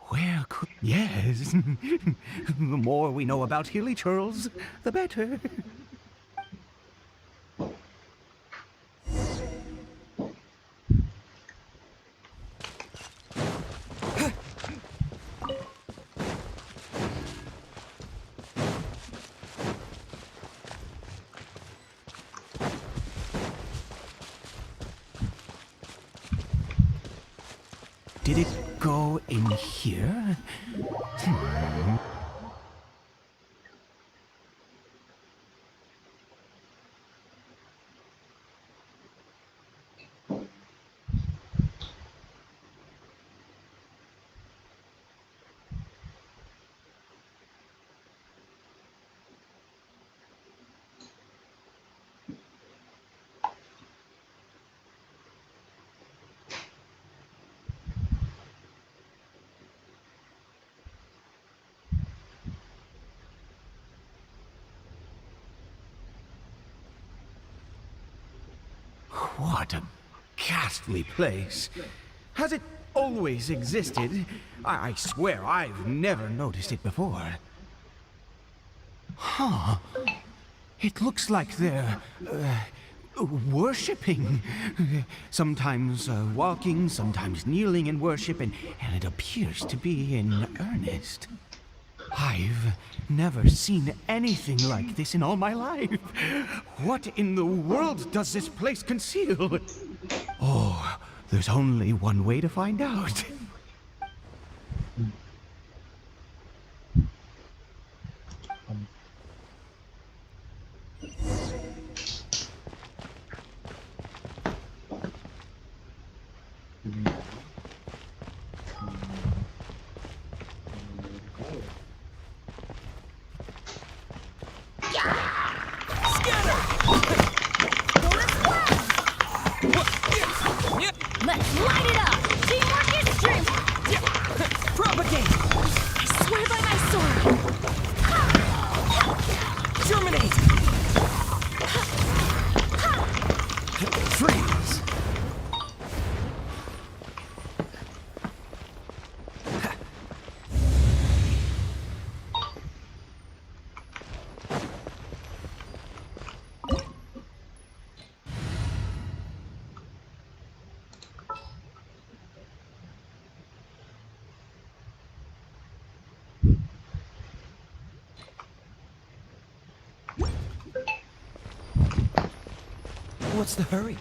Where could... Yes. The more we know about Hilly Churls, the better. did it go in here? What a ghastly place. Has it always existed? I swear I've never noticed it before. Huh. It looks like they're worshipping. Sometimes walking, sometimes kneeling in worship, and it appears to be in earnest. I've never seen anything like this in all my life. What in the world does this place conceal? Oh, there's only one way to find out. Let's light it up! Teamwork is strength! Propagate! I swear by my sword! Germinate! Freeze! What's the hurry?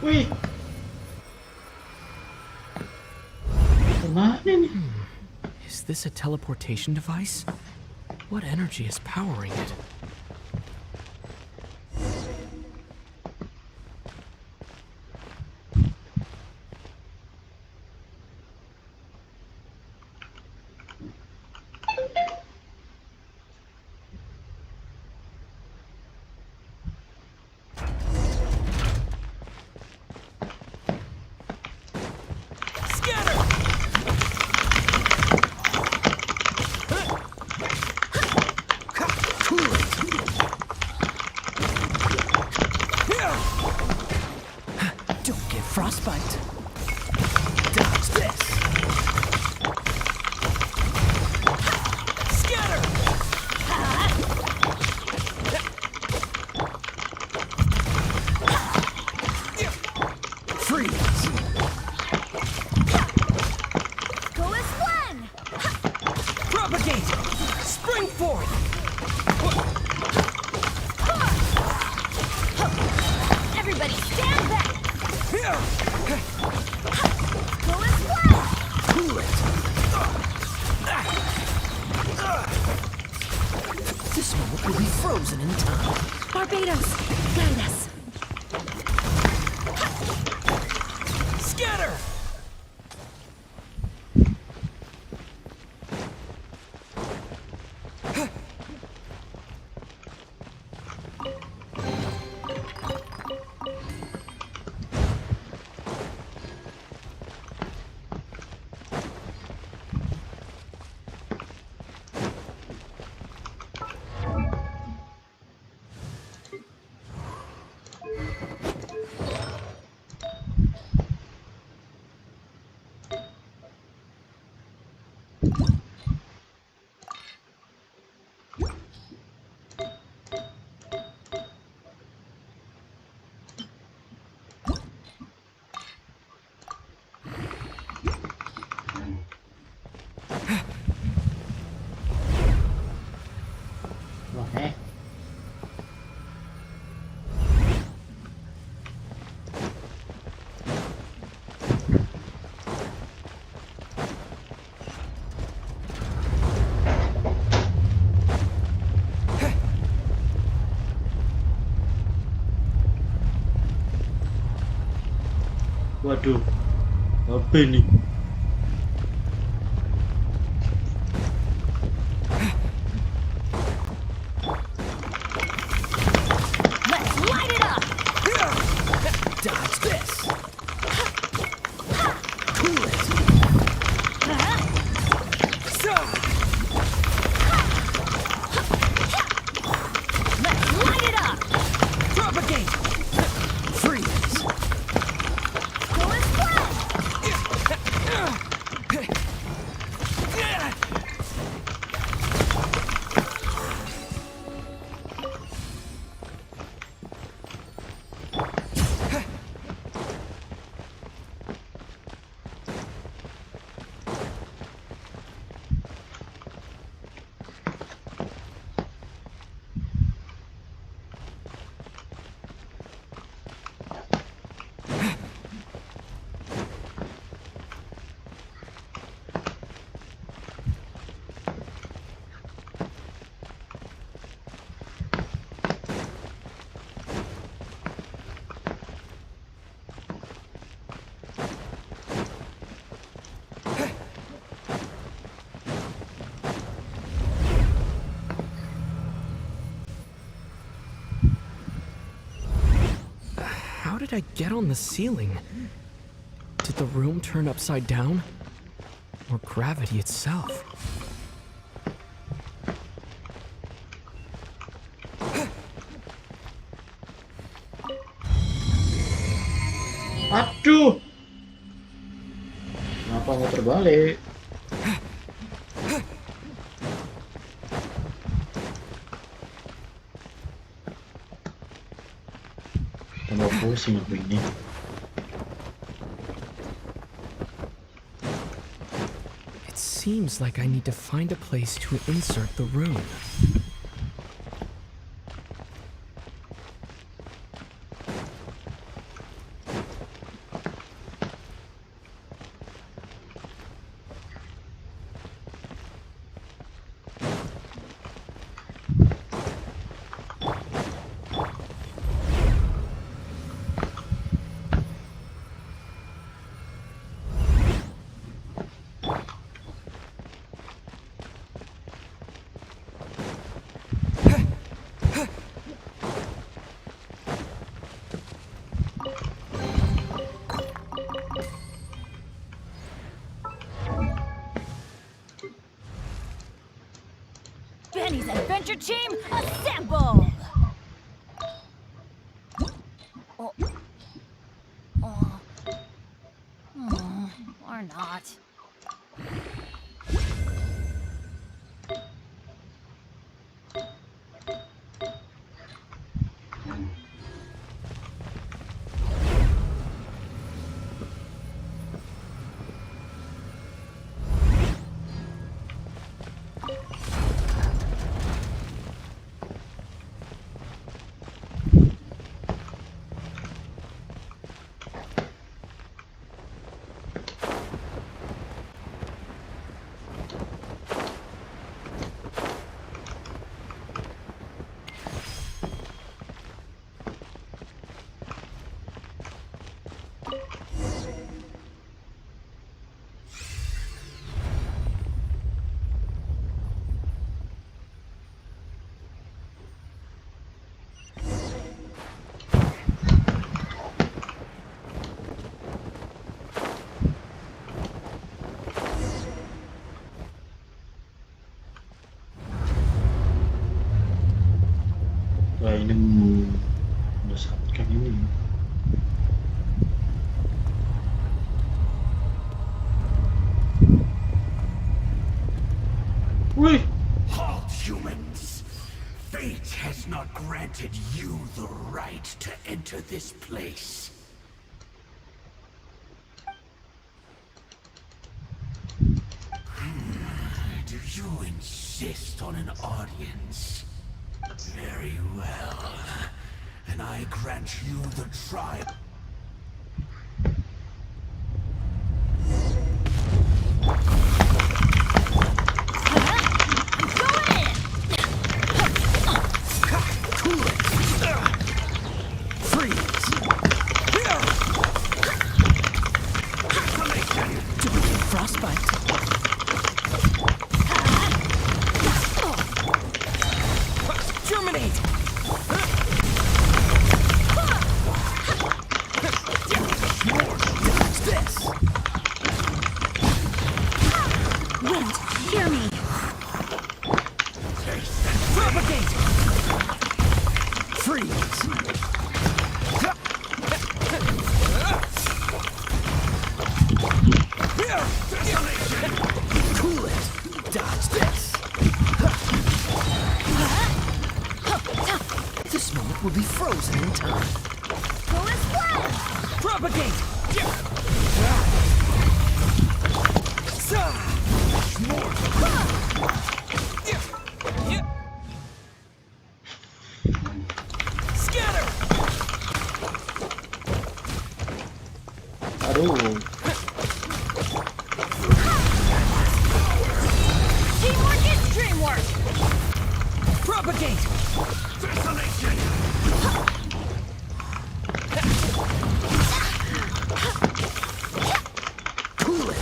Wih. Kemana nih? Is this a teleportation device? What energy is powering it? Don't get frostbite. Dodge this. Scatter! Freeze! Go as one! Propagate! Spring forth! Everybody stand back! Here! Go as one! Cool it! This moment will be frozen in time. Barbados, guide us! Scatter! Waduh, apa ini? Let's light it up! Dodge this. Cool it. So, Let's light it up! propagate. Freeze. Go and splash! How did I get on the ceiling? Did the room turn upside down? Or gravity itself? Aduh, kenapa nggak terbalik? Tambah pusing aku ini. It seems like I need to find a place to insert the room. Benny's adventure team, assemble! Oh. Oh. Oh. Or not. Wah, ini menyesatkan ini. Wih, Halt, humans! Fate has not granted you the right to enter this place. Do you insist on an audience? Very well. And I grant you the trial. frostbite. Germinate! Dodge this! Wind, hear me. Propagate! Freeze! Cool it! Dodge this! This moment will be frozen in time. Go as planned. Propagate! Scatter! Aduh. Teamwork is dreamwork. Propagate! Cool it!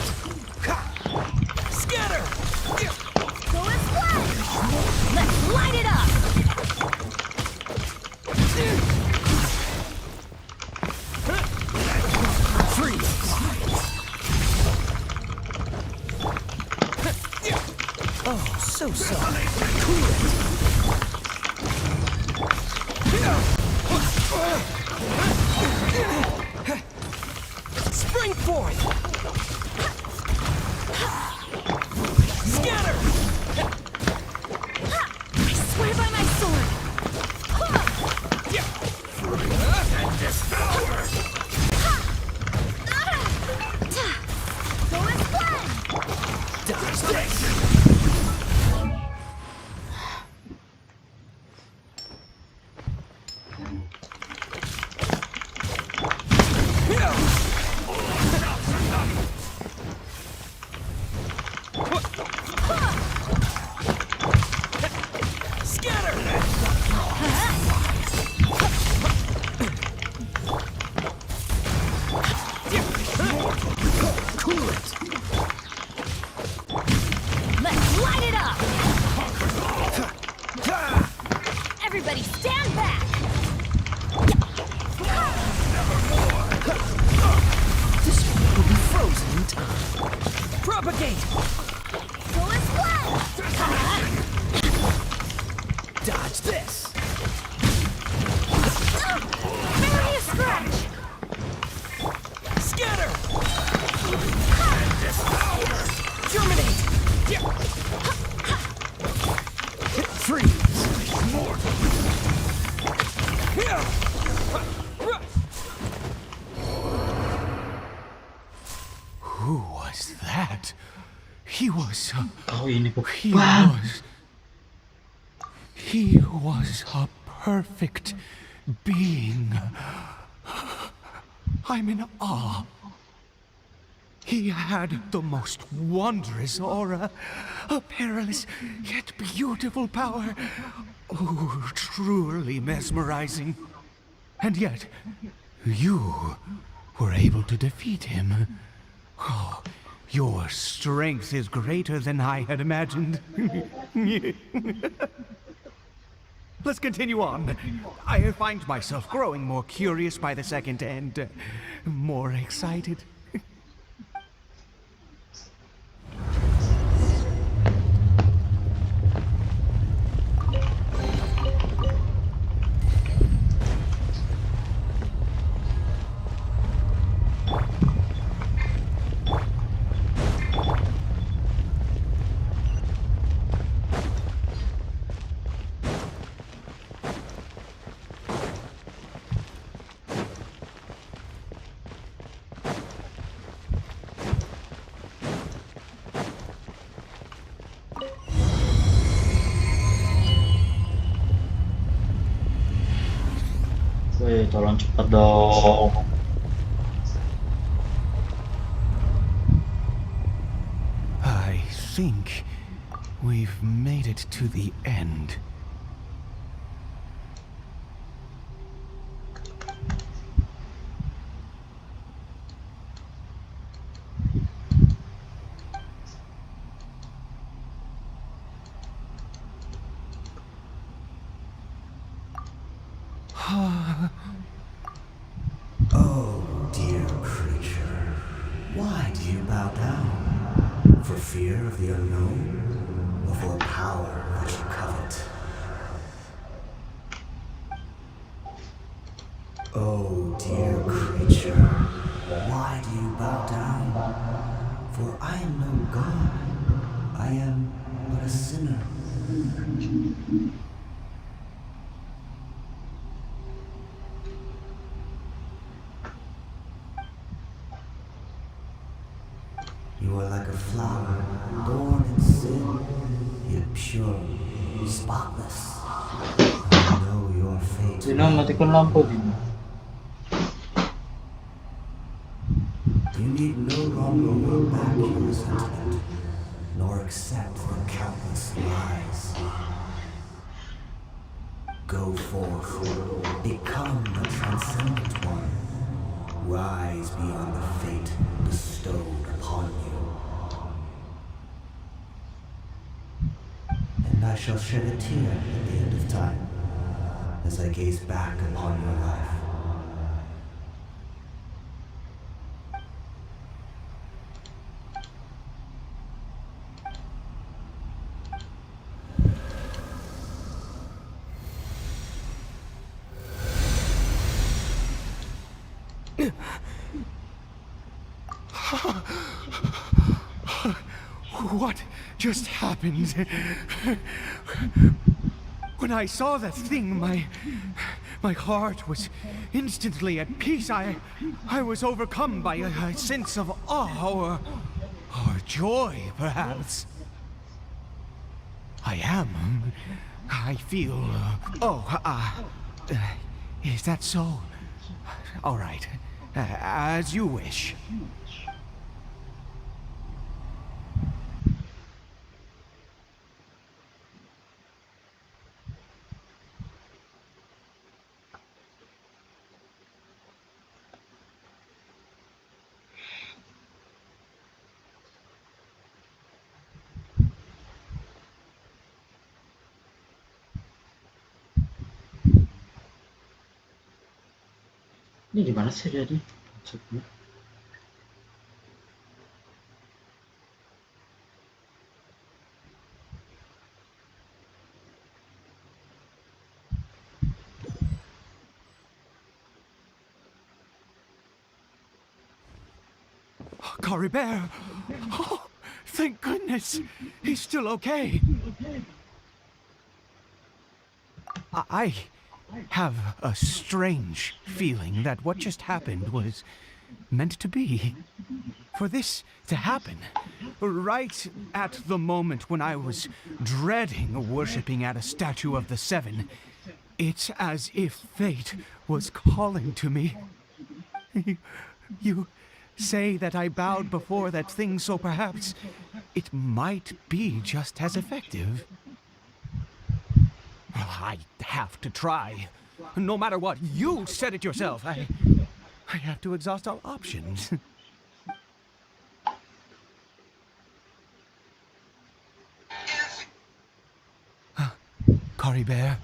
Scatter! Go as planned. Let's light it up. Freeze! Oh, so soft. Cool it! Spring forth! Scatter! I swear by my sword. Go as planned. Dodge this! Let's light it up. Everybody stand back. This one will be frozen in time. Propagate! Go as planned. Dodge this! Barely a scratch. Scatter! Germinate! Freeze! Who was that? He was... Oh, ini He Bang. was... He was a perfect being. I'm in awe. He had the most wondrous aura, a perilous yet beautiful power. Oh, truly mesmerizing. And yet, you were able to defeat him. Oh, your strength is greater than I had imagined. Let's continue on. I find myself growing more curious by the second and more excited. Woi, tolong cepet dong. I think we've made it to the end. fear of the unknown, or for power that you covet? Oh, dear creature, why do you bow down? For I am no god. I am but a sinner. You are like a flower, born in sin, yet pure, spotless. I know your fate. mati ko lampu din. You need no longer hold back your sentiment, nor accept the countless lies. Go forth, become the transcendent one. Rise beyond the fate bestowed upon you. And I shall shed a tear at the end of time, as I gaze back upon your life. What just happened? When I saw that thing, my heart was instantly at peace. I was overcome by a sense of awe or joy, perhaps. I feel. Is that so? All right, as you wish. Ini gimana sih jadi? Maksudnya? Caribert! Oh, thank goodness! He's still okay! I have a strange feeling that what just happened was meant to be. For this to happen, right at the moment when I was dreading worshipping at a statue of the Seven, it's as if fate was calling to me. You say that I bowed before that thing, so perhaps it might be just as effective. Well, I have to try. No matter what, you said it yourself. I have to exhaust all options. Caribert?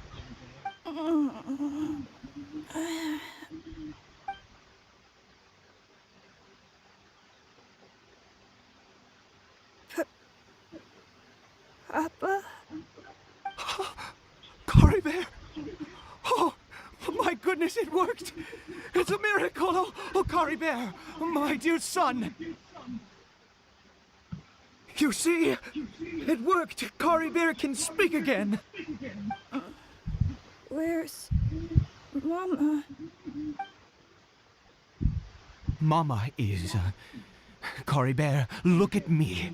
Papa? Caribert! Oh, my goodness, it worked! It's a miracle! Oh, Caribert, my dear son! You see, it worked! Caribert can speak again! Where's Mama? Mama is... Caribert, look at me.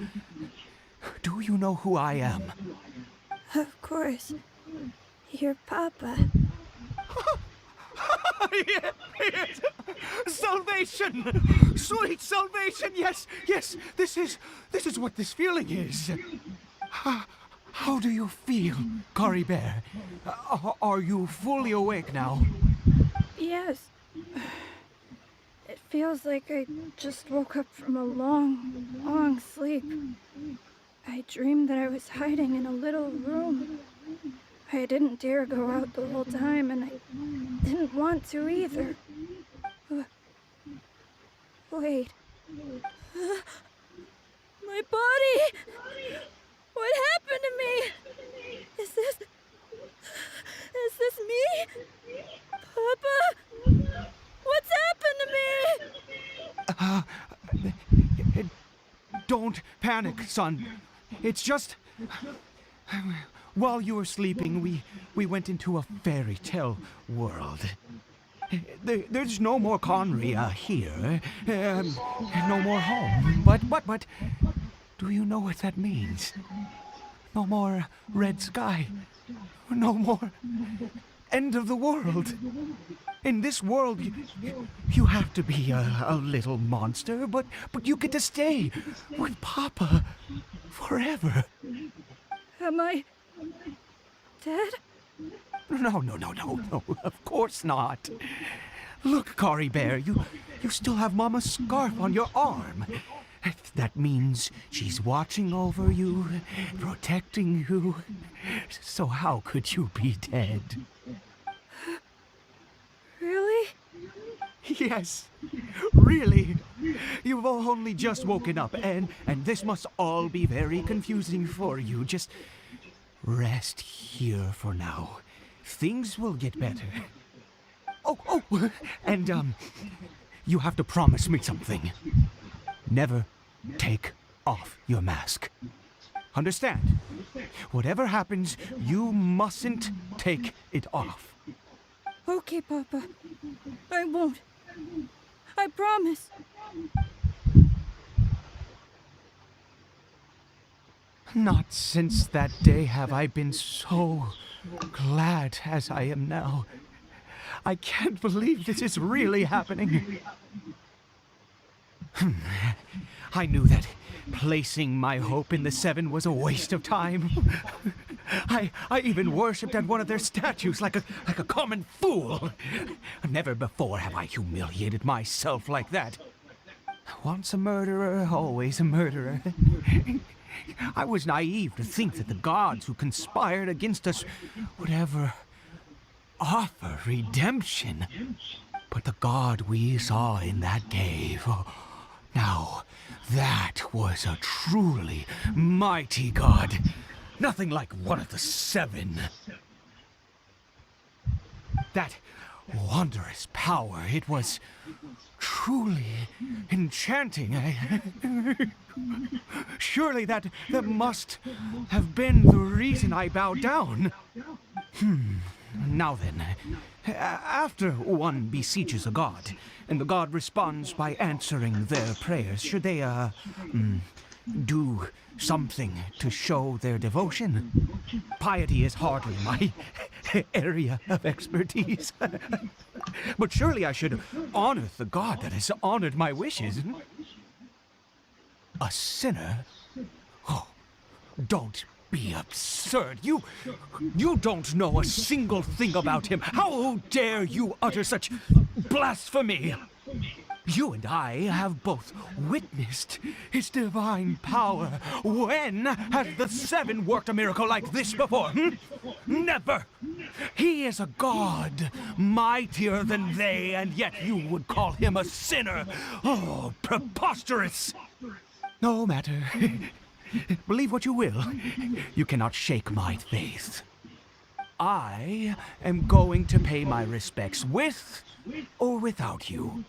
Do you know who I am? Of course. Your Papa. Yes! Salvation! Sweet salvation! Yes, yes! This is what this feeling is. How do you feel, Caribert? Are you fully awake now? Yes. It feels like I just woke up from a long, long sleep. I dreamed that I was hiding in a little room. I didn't dare go out the whole time, and I didn't want to either. Wait. My body! panic, son. It's just... While you were sleeping, we went into a fairy tale world. There's no more Conria here. No more home. But... Do you know what that means? No more red sky. No more end of the world. In this world, you have to be a little monster, but you get to stay with Papa forever. Am I dead? No, of course not. Look, Caribert, you still have Mama's scarf on your arm. That means she's watching over you, protecting you. So how could you be dead? Really? Yes, really. You've only just woken up, and this must all be very confusing for you. Just rest here for now. Things will get better. Oh, and you have to promise me something. Never take off your mask. Understand? Whatever happens, you mustn't take it off. Okay, Papa. I won't. I promise. Not since that day have I been so glad as I am now. I can't believe this is really happening. I knew that placing my hope in the Seven was a waste of time. I even worshipped at one of their statues like a common fool. Never before have I humiliated myself like that. Once a murderer, always a murderer. I was naive to think that the gods who conspired against us would ever offer redemption. But the god we saw in that cave, now that was a truly mighty god. Nothing like one of the Seven. That wondrous power, it was truly enchanting. Surely that must have been the reason I bowed down. Now then, after one besieges a god, and the god responds by answering their prayers, should they, do something to show their devotion? Piety is hardly my area of expertise. But surely I should honor the god that has honored my wishes. A sinner? Oh, don't be absurd. You don't know a single thing about him. How dare you utter such blasphemy? You and I have both witnessed his divine power. When has the Seven worked a miracle like this before? Never! He is a god, mightier than they, and yet you would call him a sinner. Oh, preposterous! No matter. Believe what you will. You cannot shake my faith. I am going to pay my respects with or without you.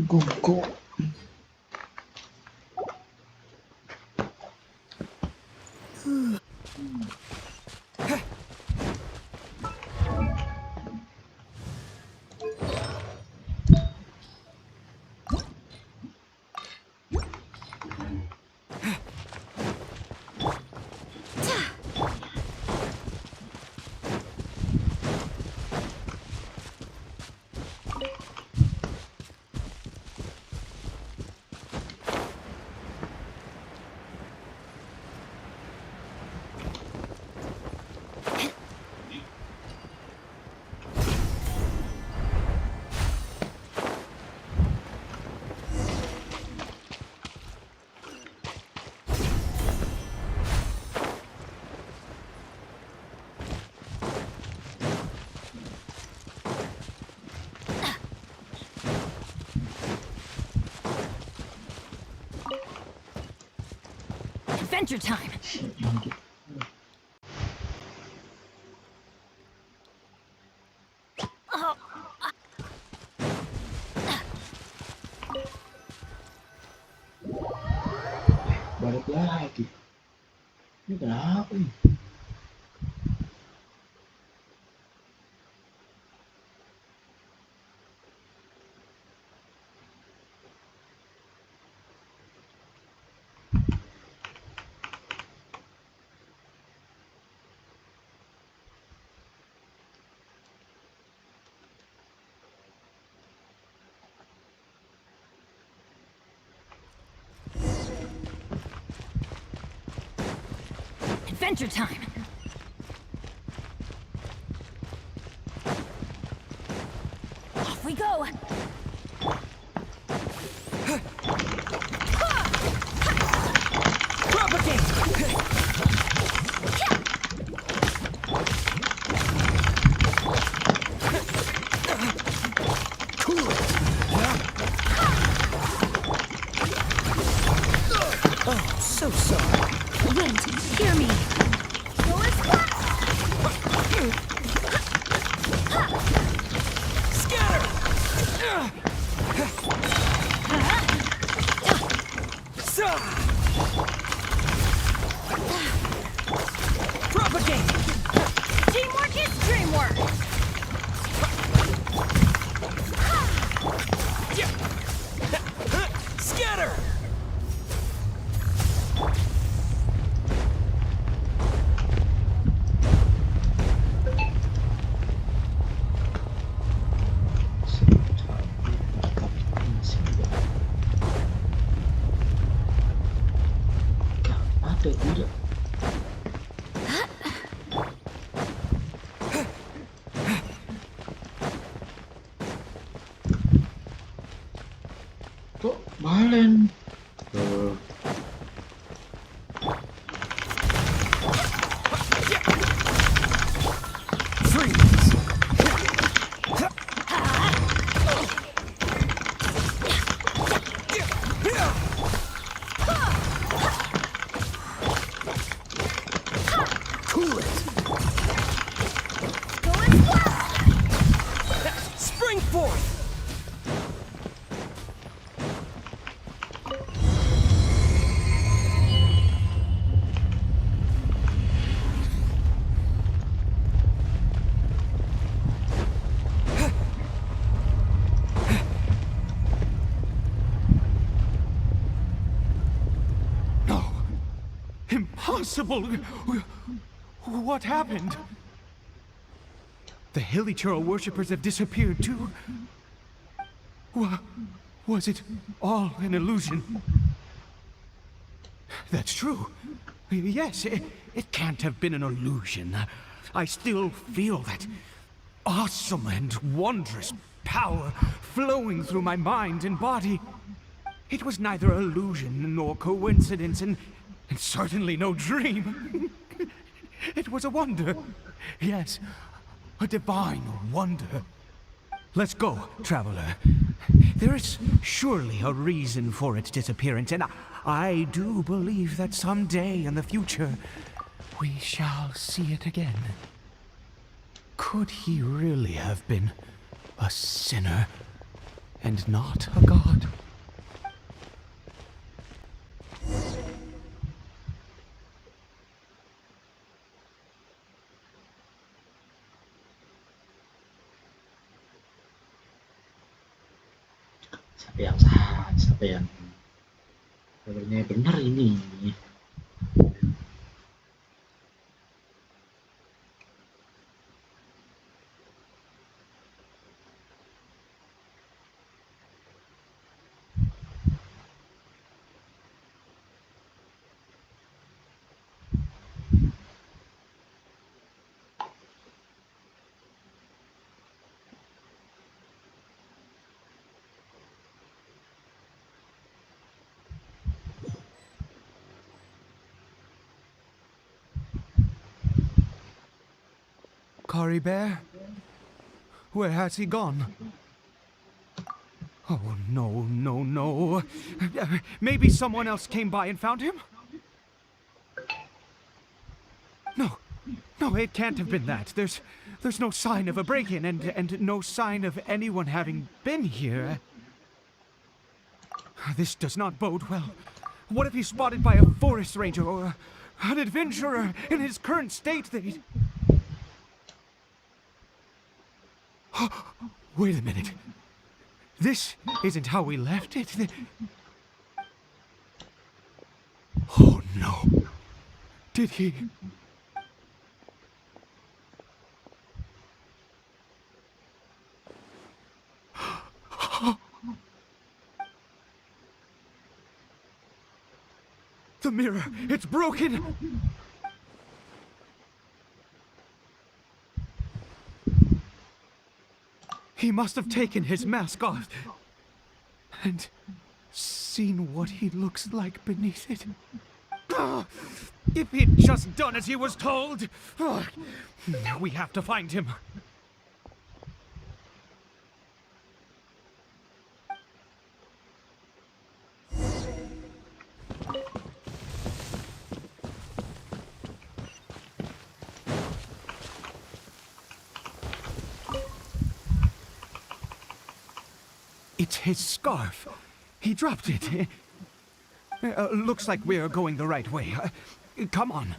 Go. Adventure time. Oh. Balik lagi. Ini kenapa nih? Adventure time. Off we go. Oh, so sorry. Wait, hear me. Go as fast. Propagate! Teamwork is dreamwork. Scatter! Ada tidak? Kok Malen? Cool it! Go as fast. Spring forth! No. Impossible. What happened? The Hilichurl worshippers have disappeared too. Was it all an illusion? That's true. Yes, it can't have been an illusion. I still feel that awesome and wondrous power flowing through my mind and body. It was neither illusion nor coincidence, and certainly no dream. It was a wonder. Yes, a divine wonder. Let's go, traveler. There is surely a reason for its disappearance, and I do believe that someday in the future we shall see it again. Could he really have been a sinner and not a god? Siapa yang salah? Siapa yang kabarnya benar ini? Caribert? Where has he gone? Oh, no. Maybe someone else came by and found him? No, no, it can't have been that. There's no sign of a break-in and no sign of anyone having been here. This does not bode well. What if he's spotted by a forest ranger or an adventurer in his current state? Wait a minute. This isn't how we left it. Oh no. Did he? The mirror, it's broken! He must have taken his mask off and seen what he looks like beneath it. If he'd just done as he was told! We have to find him. It's his scarf. He dropped it. Looks like we're going the right way. Come on.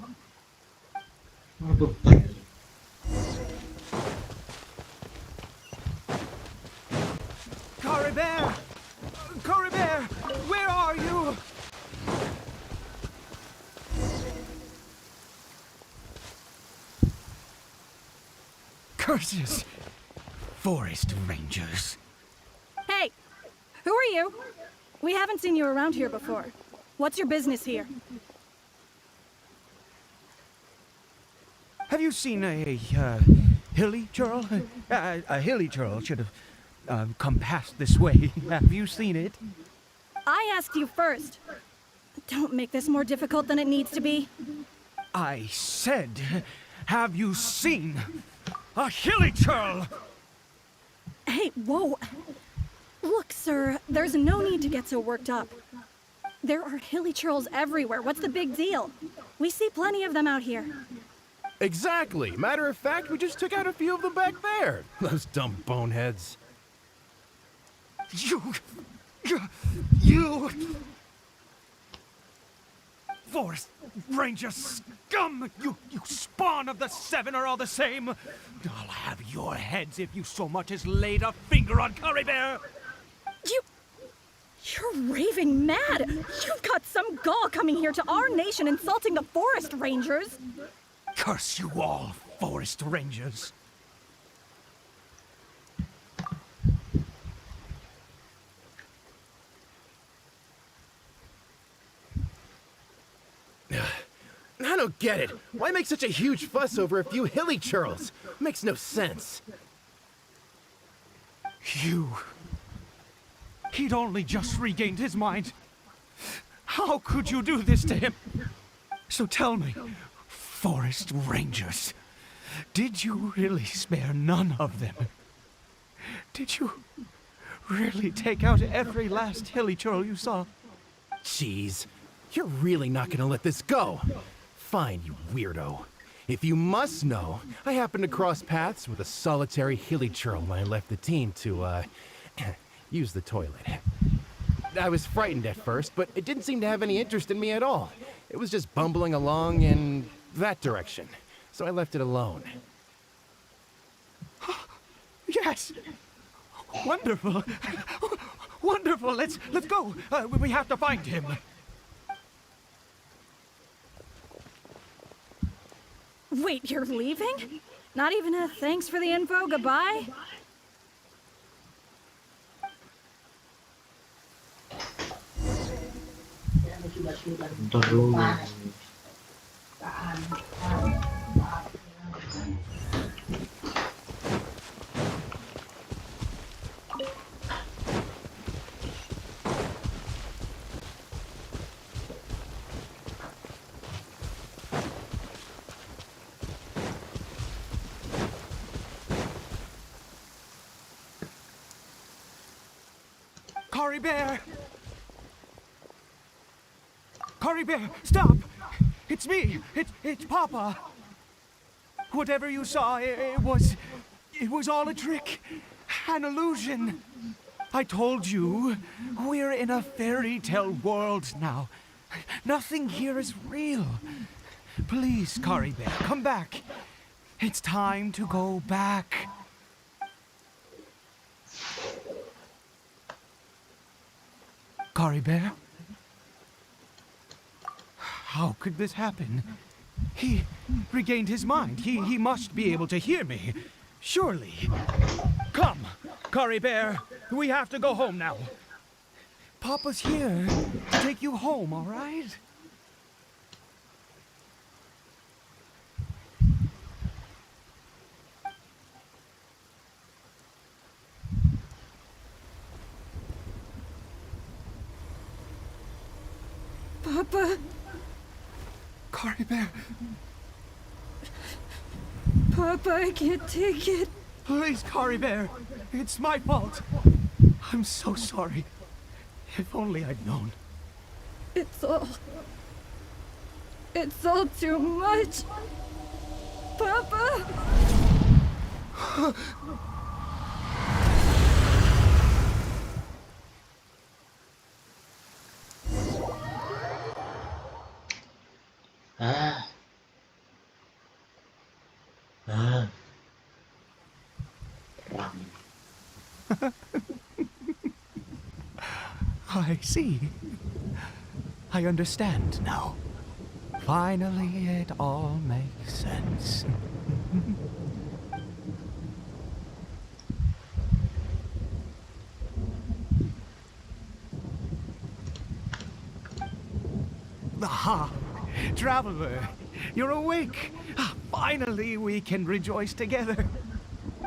Waduh. Caribert! Caribert! Where are you? Curses! Forest rangers. Hey! Who are you? We haven't seen you around here before. What's your business here? Have you seen a hilly churl? A hilly churl should have come past this way. Have you seen it? I asked you first. Don't make this more difficult than it needs to be. I said, have you seen a hilly churl? Hey, whoa. Look, sir, there's no need to get so worked up. There are hilly churls everywhere. What's the big deal? We see plenty of them out here. Exactly. Matter of fact, we just took out a few of them back there. Those dumb boneheads. You... Forest Ranger scum! You spawn of the Seven are all the same! I'll have your heads if you so much as laid a finger on Caribert! You're raving mad! You've got some gall coming here to our nation insulting the Forest Rangers! Curse you all, Forest Rangers! I don't get it. Why make such a huge fuss over a few hilly churls? Makes no sense. He'd only just regained his mind. How could you do this to him? So tell me, Forest Rangers, did you really spare none of them? Did you really take out every last hilly churl you saw? Jeez, you're really not gonna let this go. Fine, you weirdo. If you must know, I happened to cross paths with a solitary hilly churl when I left the team to, use the toilet. I was frightened at first, but it didn't seem to have any interest in me at all. It was just bumbling along in that direction, so I left it alone. Yes! Wonderful! Wonderful! Let's go! We have to find him! Wait, you're leaving? Not even a thanks for the info, goodbye? Bentar dulu. Caribert! Caribert, stop! It's me! It's Papa! Whatever you saw, it was all a trick, an illusion. I told you, we're in a fairy tale world now. Nothing here is real. Please, Caribert, come back. It's time to go back. Caribert? How could this happen? He regained his mind. He must be able to hear me. Surely. Come, Caribert. We have to go home now. Papa's here to take you home, all right? Papa. Caribert. Papa, I can't take it. Please, Caribert. It's my fault. I'm so sorry. If only I'd known. It's all too much. Papa! I see. I understand now. Finally, it all makes sense. Aha! Traveler, you're awake! Finally, we can rejoice together.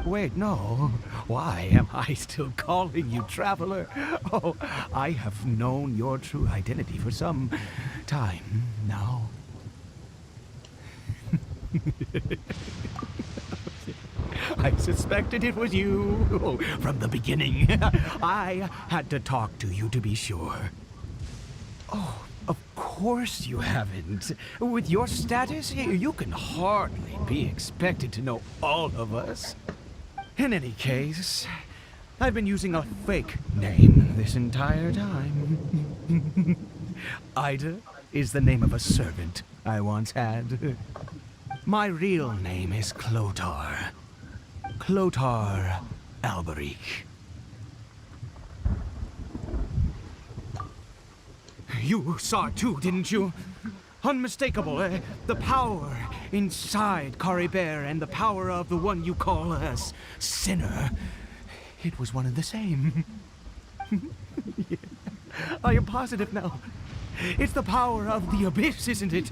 Wait, no. Why am I still calling you Traveler? Oh, I have known your true identity for some time now. I suspected it was you from the beginning. I had to talk to you to be sure. Oh, of course you haven't. With your status, you can hardly be expected to know all of us. In any case, I've been using a fake name this entire time. Ida is the name of a servant I once had. My real name is Clotar. Clotar Alberic. You saw it too, didn't you? Unmistakable, the power inside Caribert and the power of the one you call a sinner. It was one and the same. Yeah. I am positive now. It's the power of the abyss, isn't it?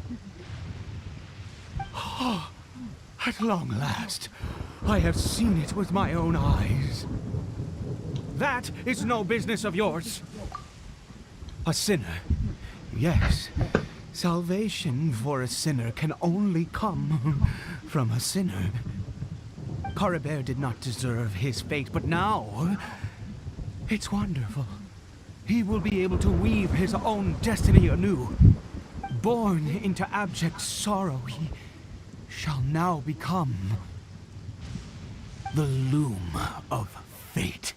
Oh, at long last, I have seen it with my own eyes. That is no business of yours. A sinner, yes. Salvation for a sinner can only come from a sinner. Caribert did not deserve his fate, but now it's wonderful. He will be able to weave his own destiny anew. Born into abject sorrow, he shall now become the loom of fate.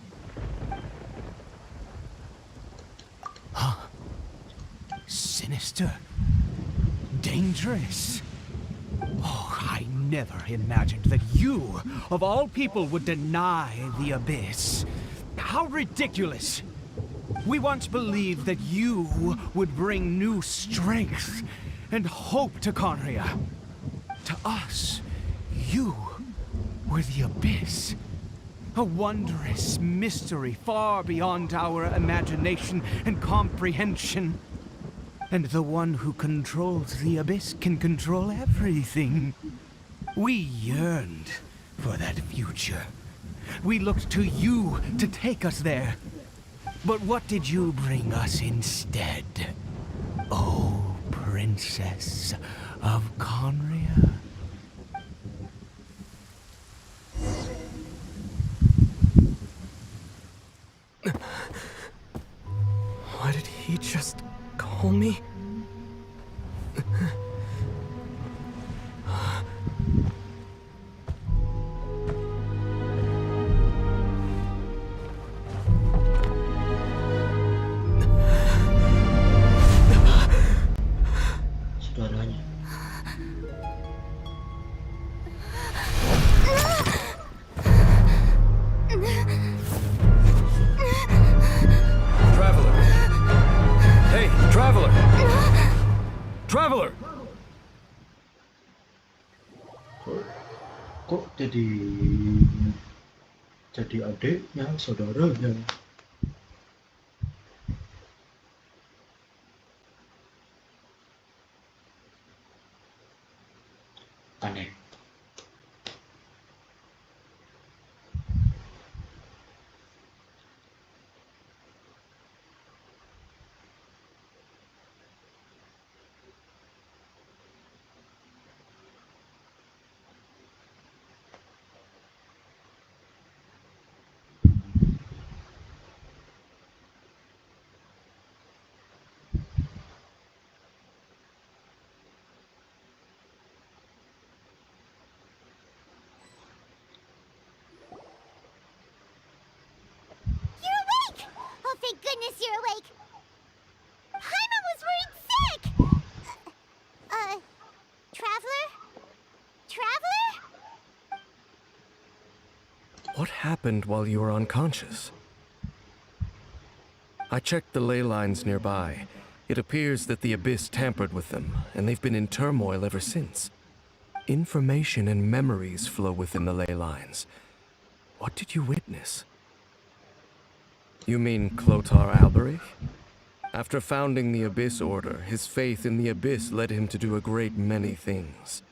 Huh? Sinister. Dangerous. Oh, I never imagined that you, of all people, would deny the abyss. How ridiculous. We once believed that you would bring new strength and hope to Conria. To us, you were the abyss. A wondrous mystery far beyond our imagination and comprehension. And the one who controls the abyss can control everything. We yearned for that future. We looked to you to take us there. But what did you bring us instead? Oh, Princess of Conria. Why did he just call me? Traveler! Traveler! Kok jadi adiknya, saudaranya? Aneh. You're awake! Oh, thank goodness you're awake! Paimon was worried sick! Traveler? Traveler? What happened while you were unconscious? I checked the ley lines nearby. It appears that the Abyss tampered with them, and they've been in turmoil ever since. Information and memories flow within the ley lines. What did you witness? You mean Clotar Alberich? After founding the Abyss Order, his faith in the Abyss led him to do a great many things.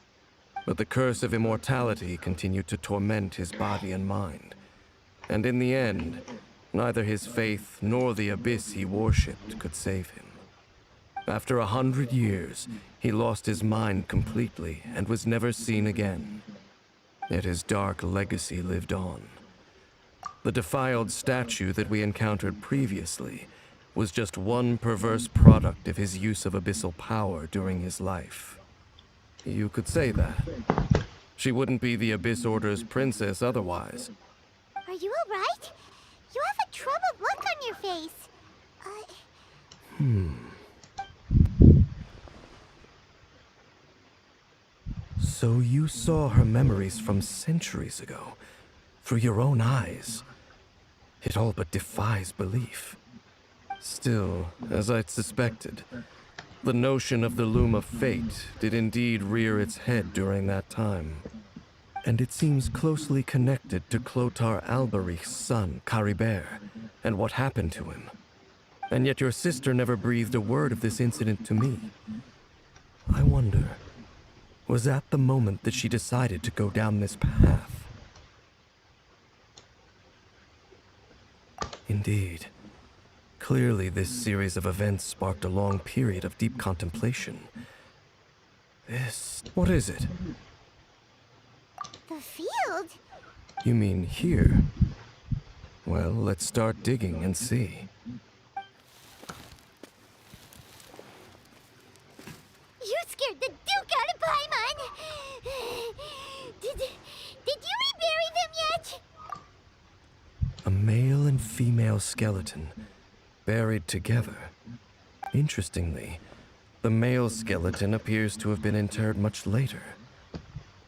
But the curse of immortality continued to torment his body and mind. And in the end, neither his faith nor the Abyss he worshipped could save him. After 100 years, he lost his mind completely and was never seen again. Yet his dark legacy lived on. The defiled statue that we encountered previously was just one perverse product of his use of abyssal power during his life. You could say that. She wouldn't be the Abyss Order's princess otherwise. Are you alright? You have a troubled look on your face. So you saw her memories from centuries ago, through your own eyes. It all but defies belief. Still, as I'd suspected, the notion of the Loom of Fate did indeed rear its head during that time. And it seems closely connected to Clotar Alberich's son, Caribert, and what happened to him. And yet your sister never breathed a word of this incident to me. I wonder, was that the moment that she decided to go down this path? Indeed. Clearly, this series of events sparked a long period of deep contemplation. What is it? The field? You mean here? Well, let's start digging and see. You scared the Duke out of Paimon! Did you rebury them yet? A male and female skeleton, buried together. Interestingly, the male skeleton appears to have been interred much later,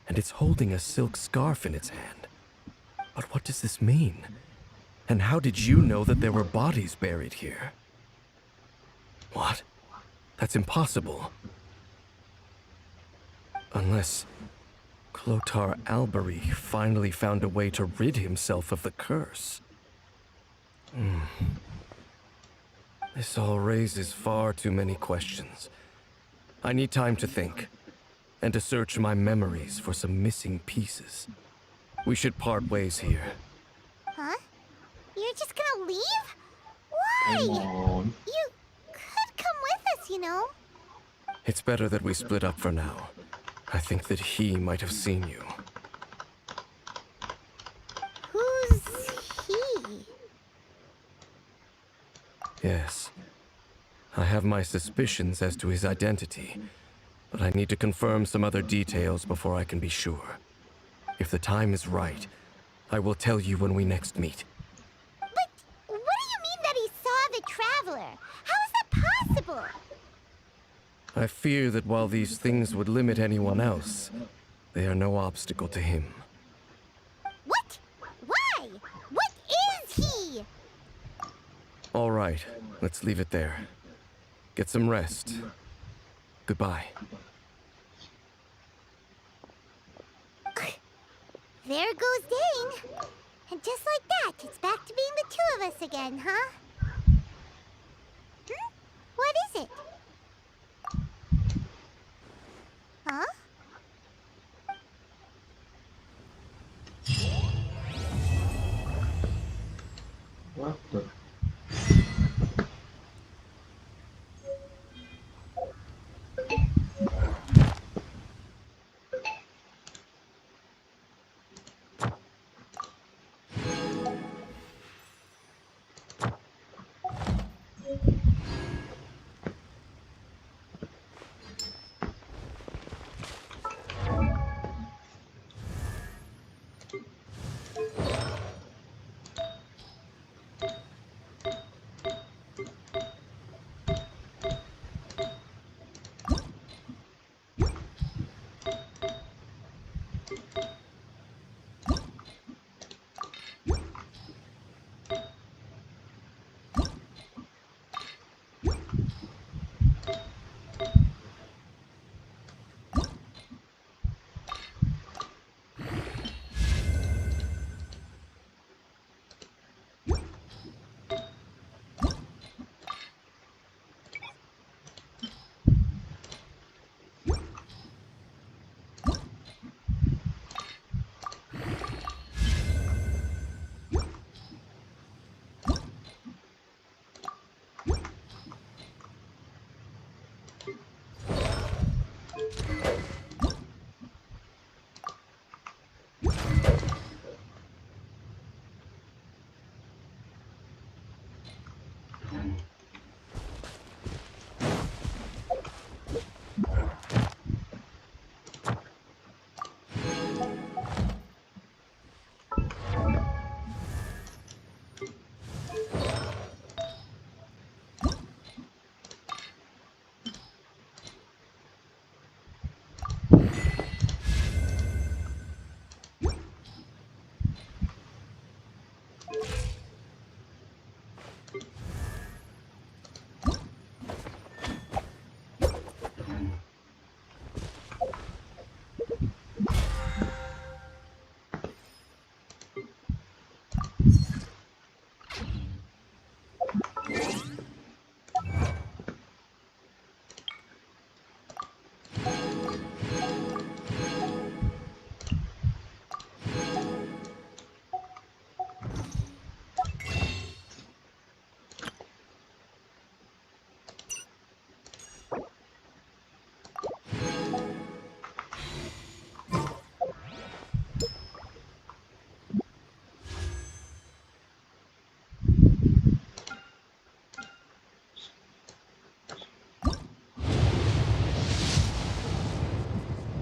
and it's holding a silk scarf in its hand. But what does this mean? And how did you know that there were bodies buried here? What? That's impossible. Unless Clotar Alberich finally found a way to rid himself of the curse. This all raises far too many questions. I need time to think, and to search my memories for some missing pieces. We should part ways here. Huh? You're just gonna leave? Why? Paimon. You could come with us, you know. It's better that we split up for now. I think that he might have seen you. Who's he? Yes. I have my suspicions as to his identity, but I need to confirm some other details before I can be sure. If the time is right, I will tell you when we next meet. But what do you mean that he saw the Traveler? How is that possible? I fear that while these things would limit anyone else, they are no obstacle to him. What? Why? What is he? All right, let's leave it there. Get some rest. Goodbye. There goes Dane. And just like that, it's back to being the two of us again, huh? What is it? Huh? What the?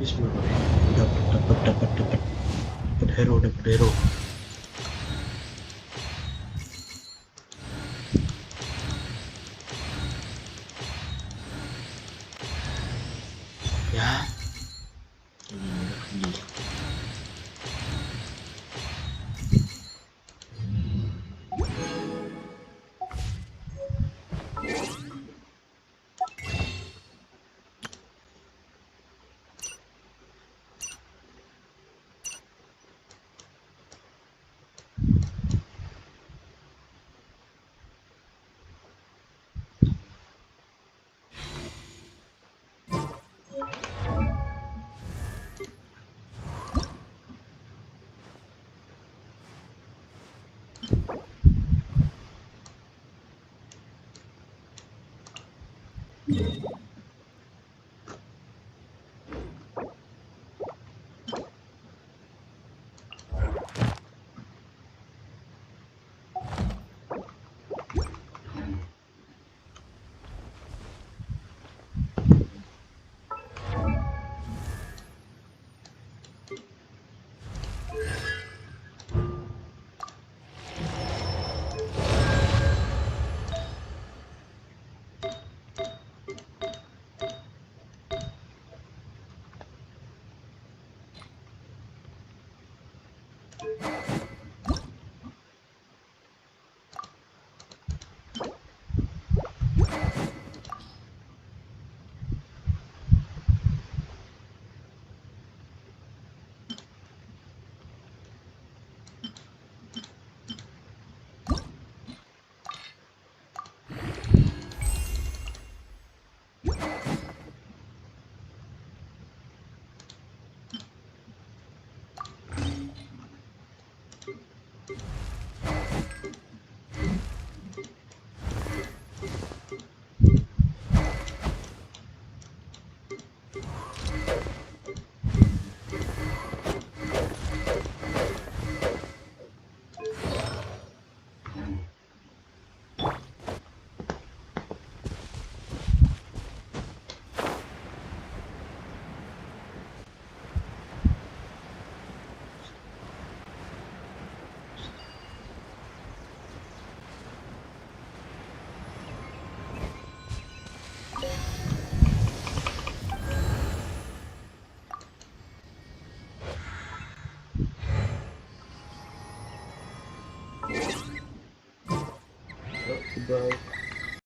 Bismillah. Dapat hero. Ya,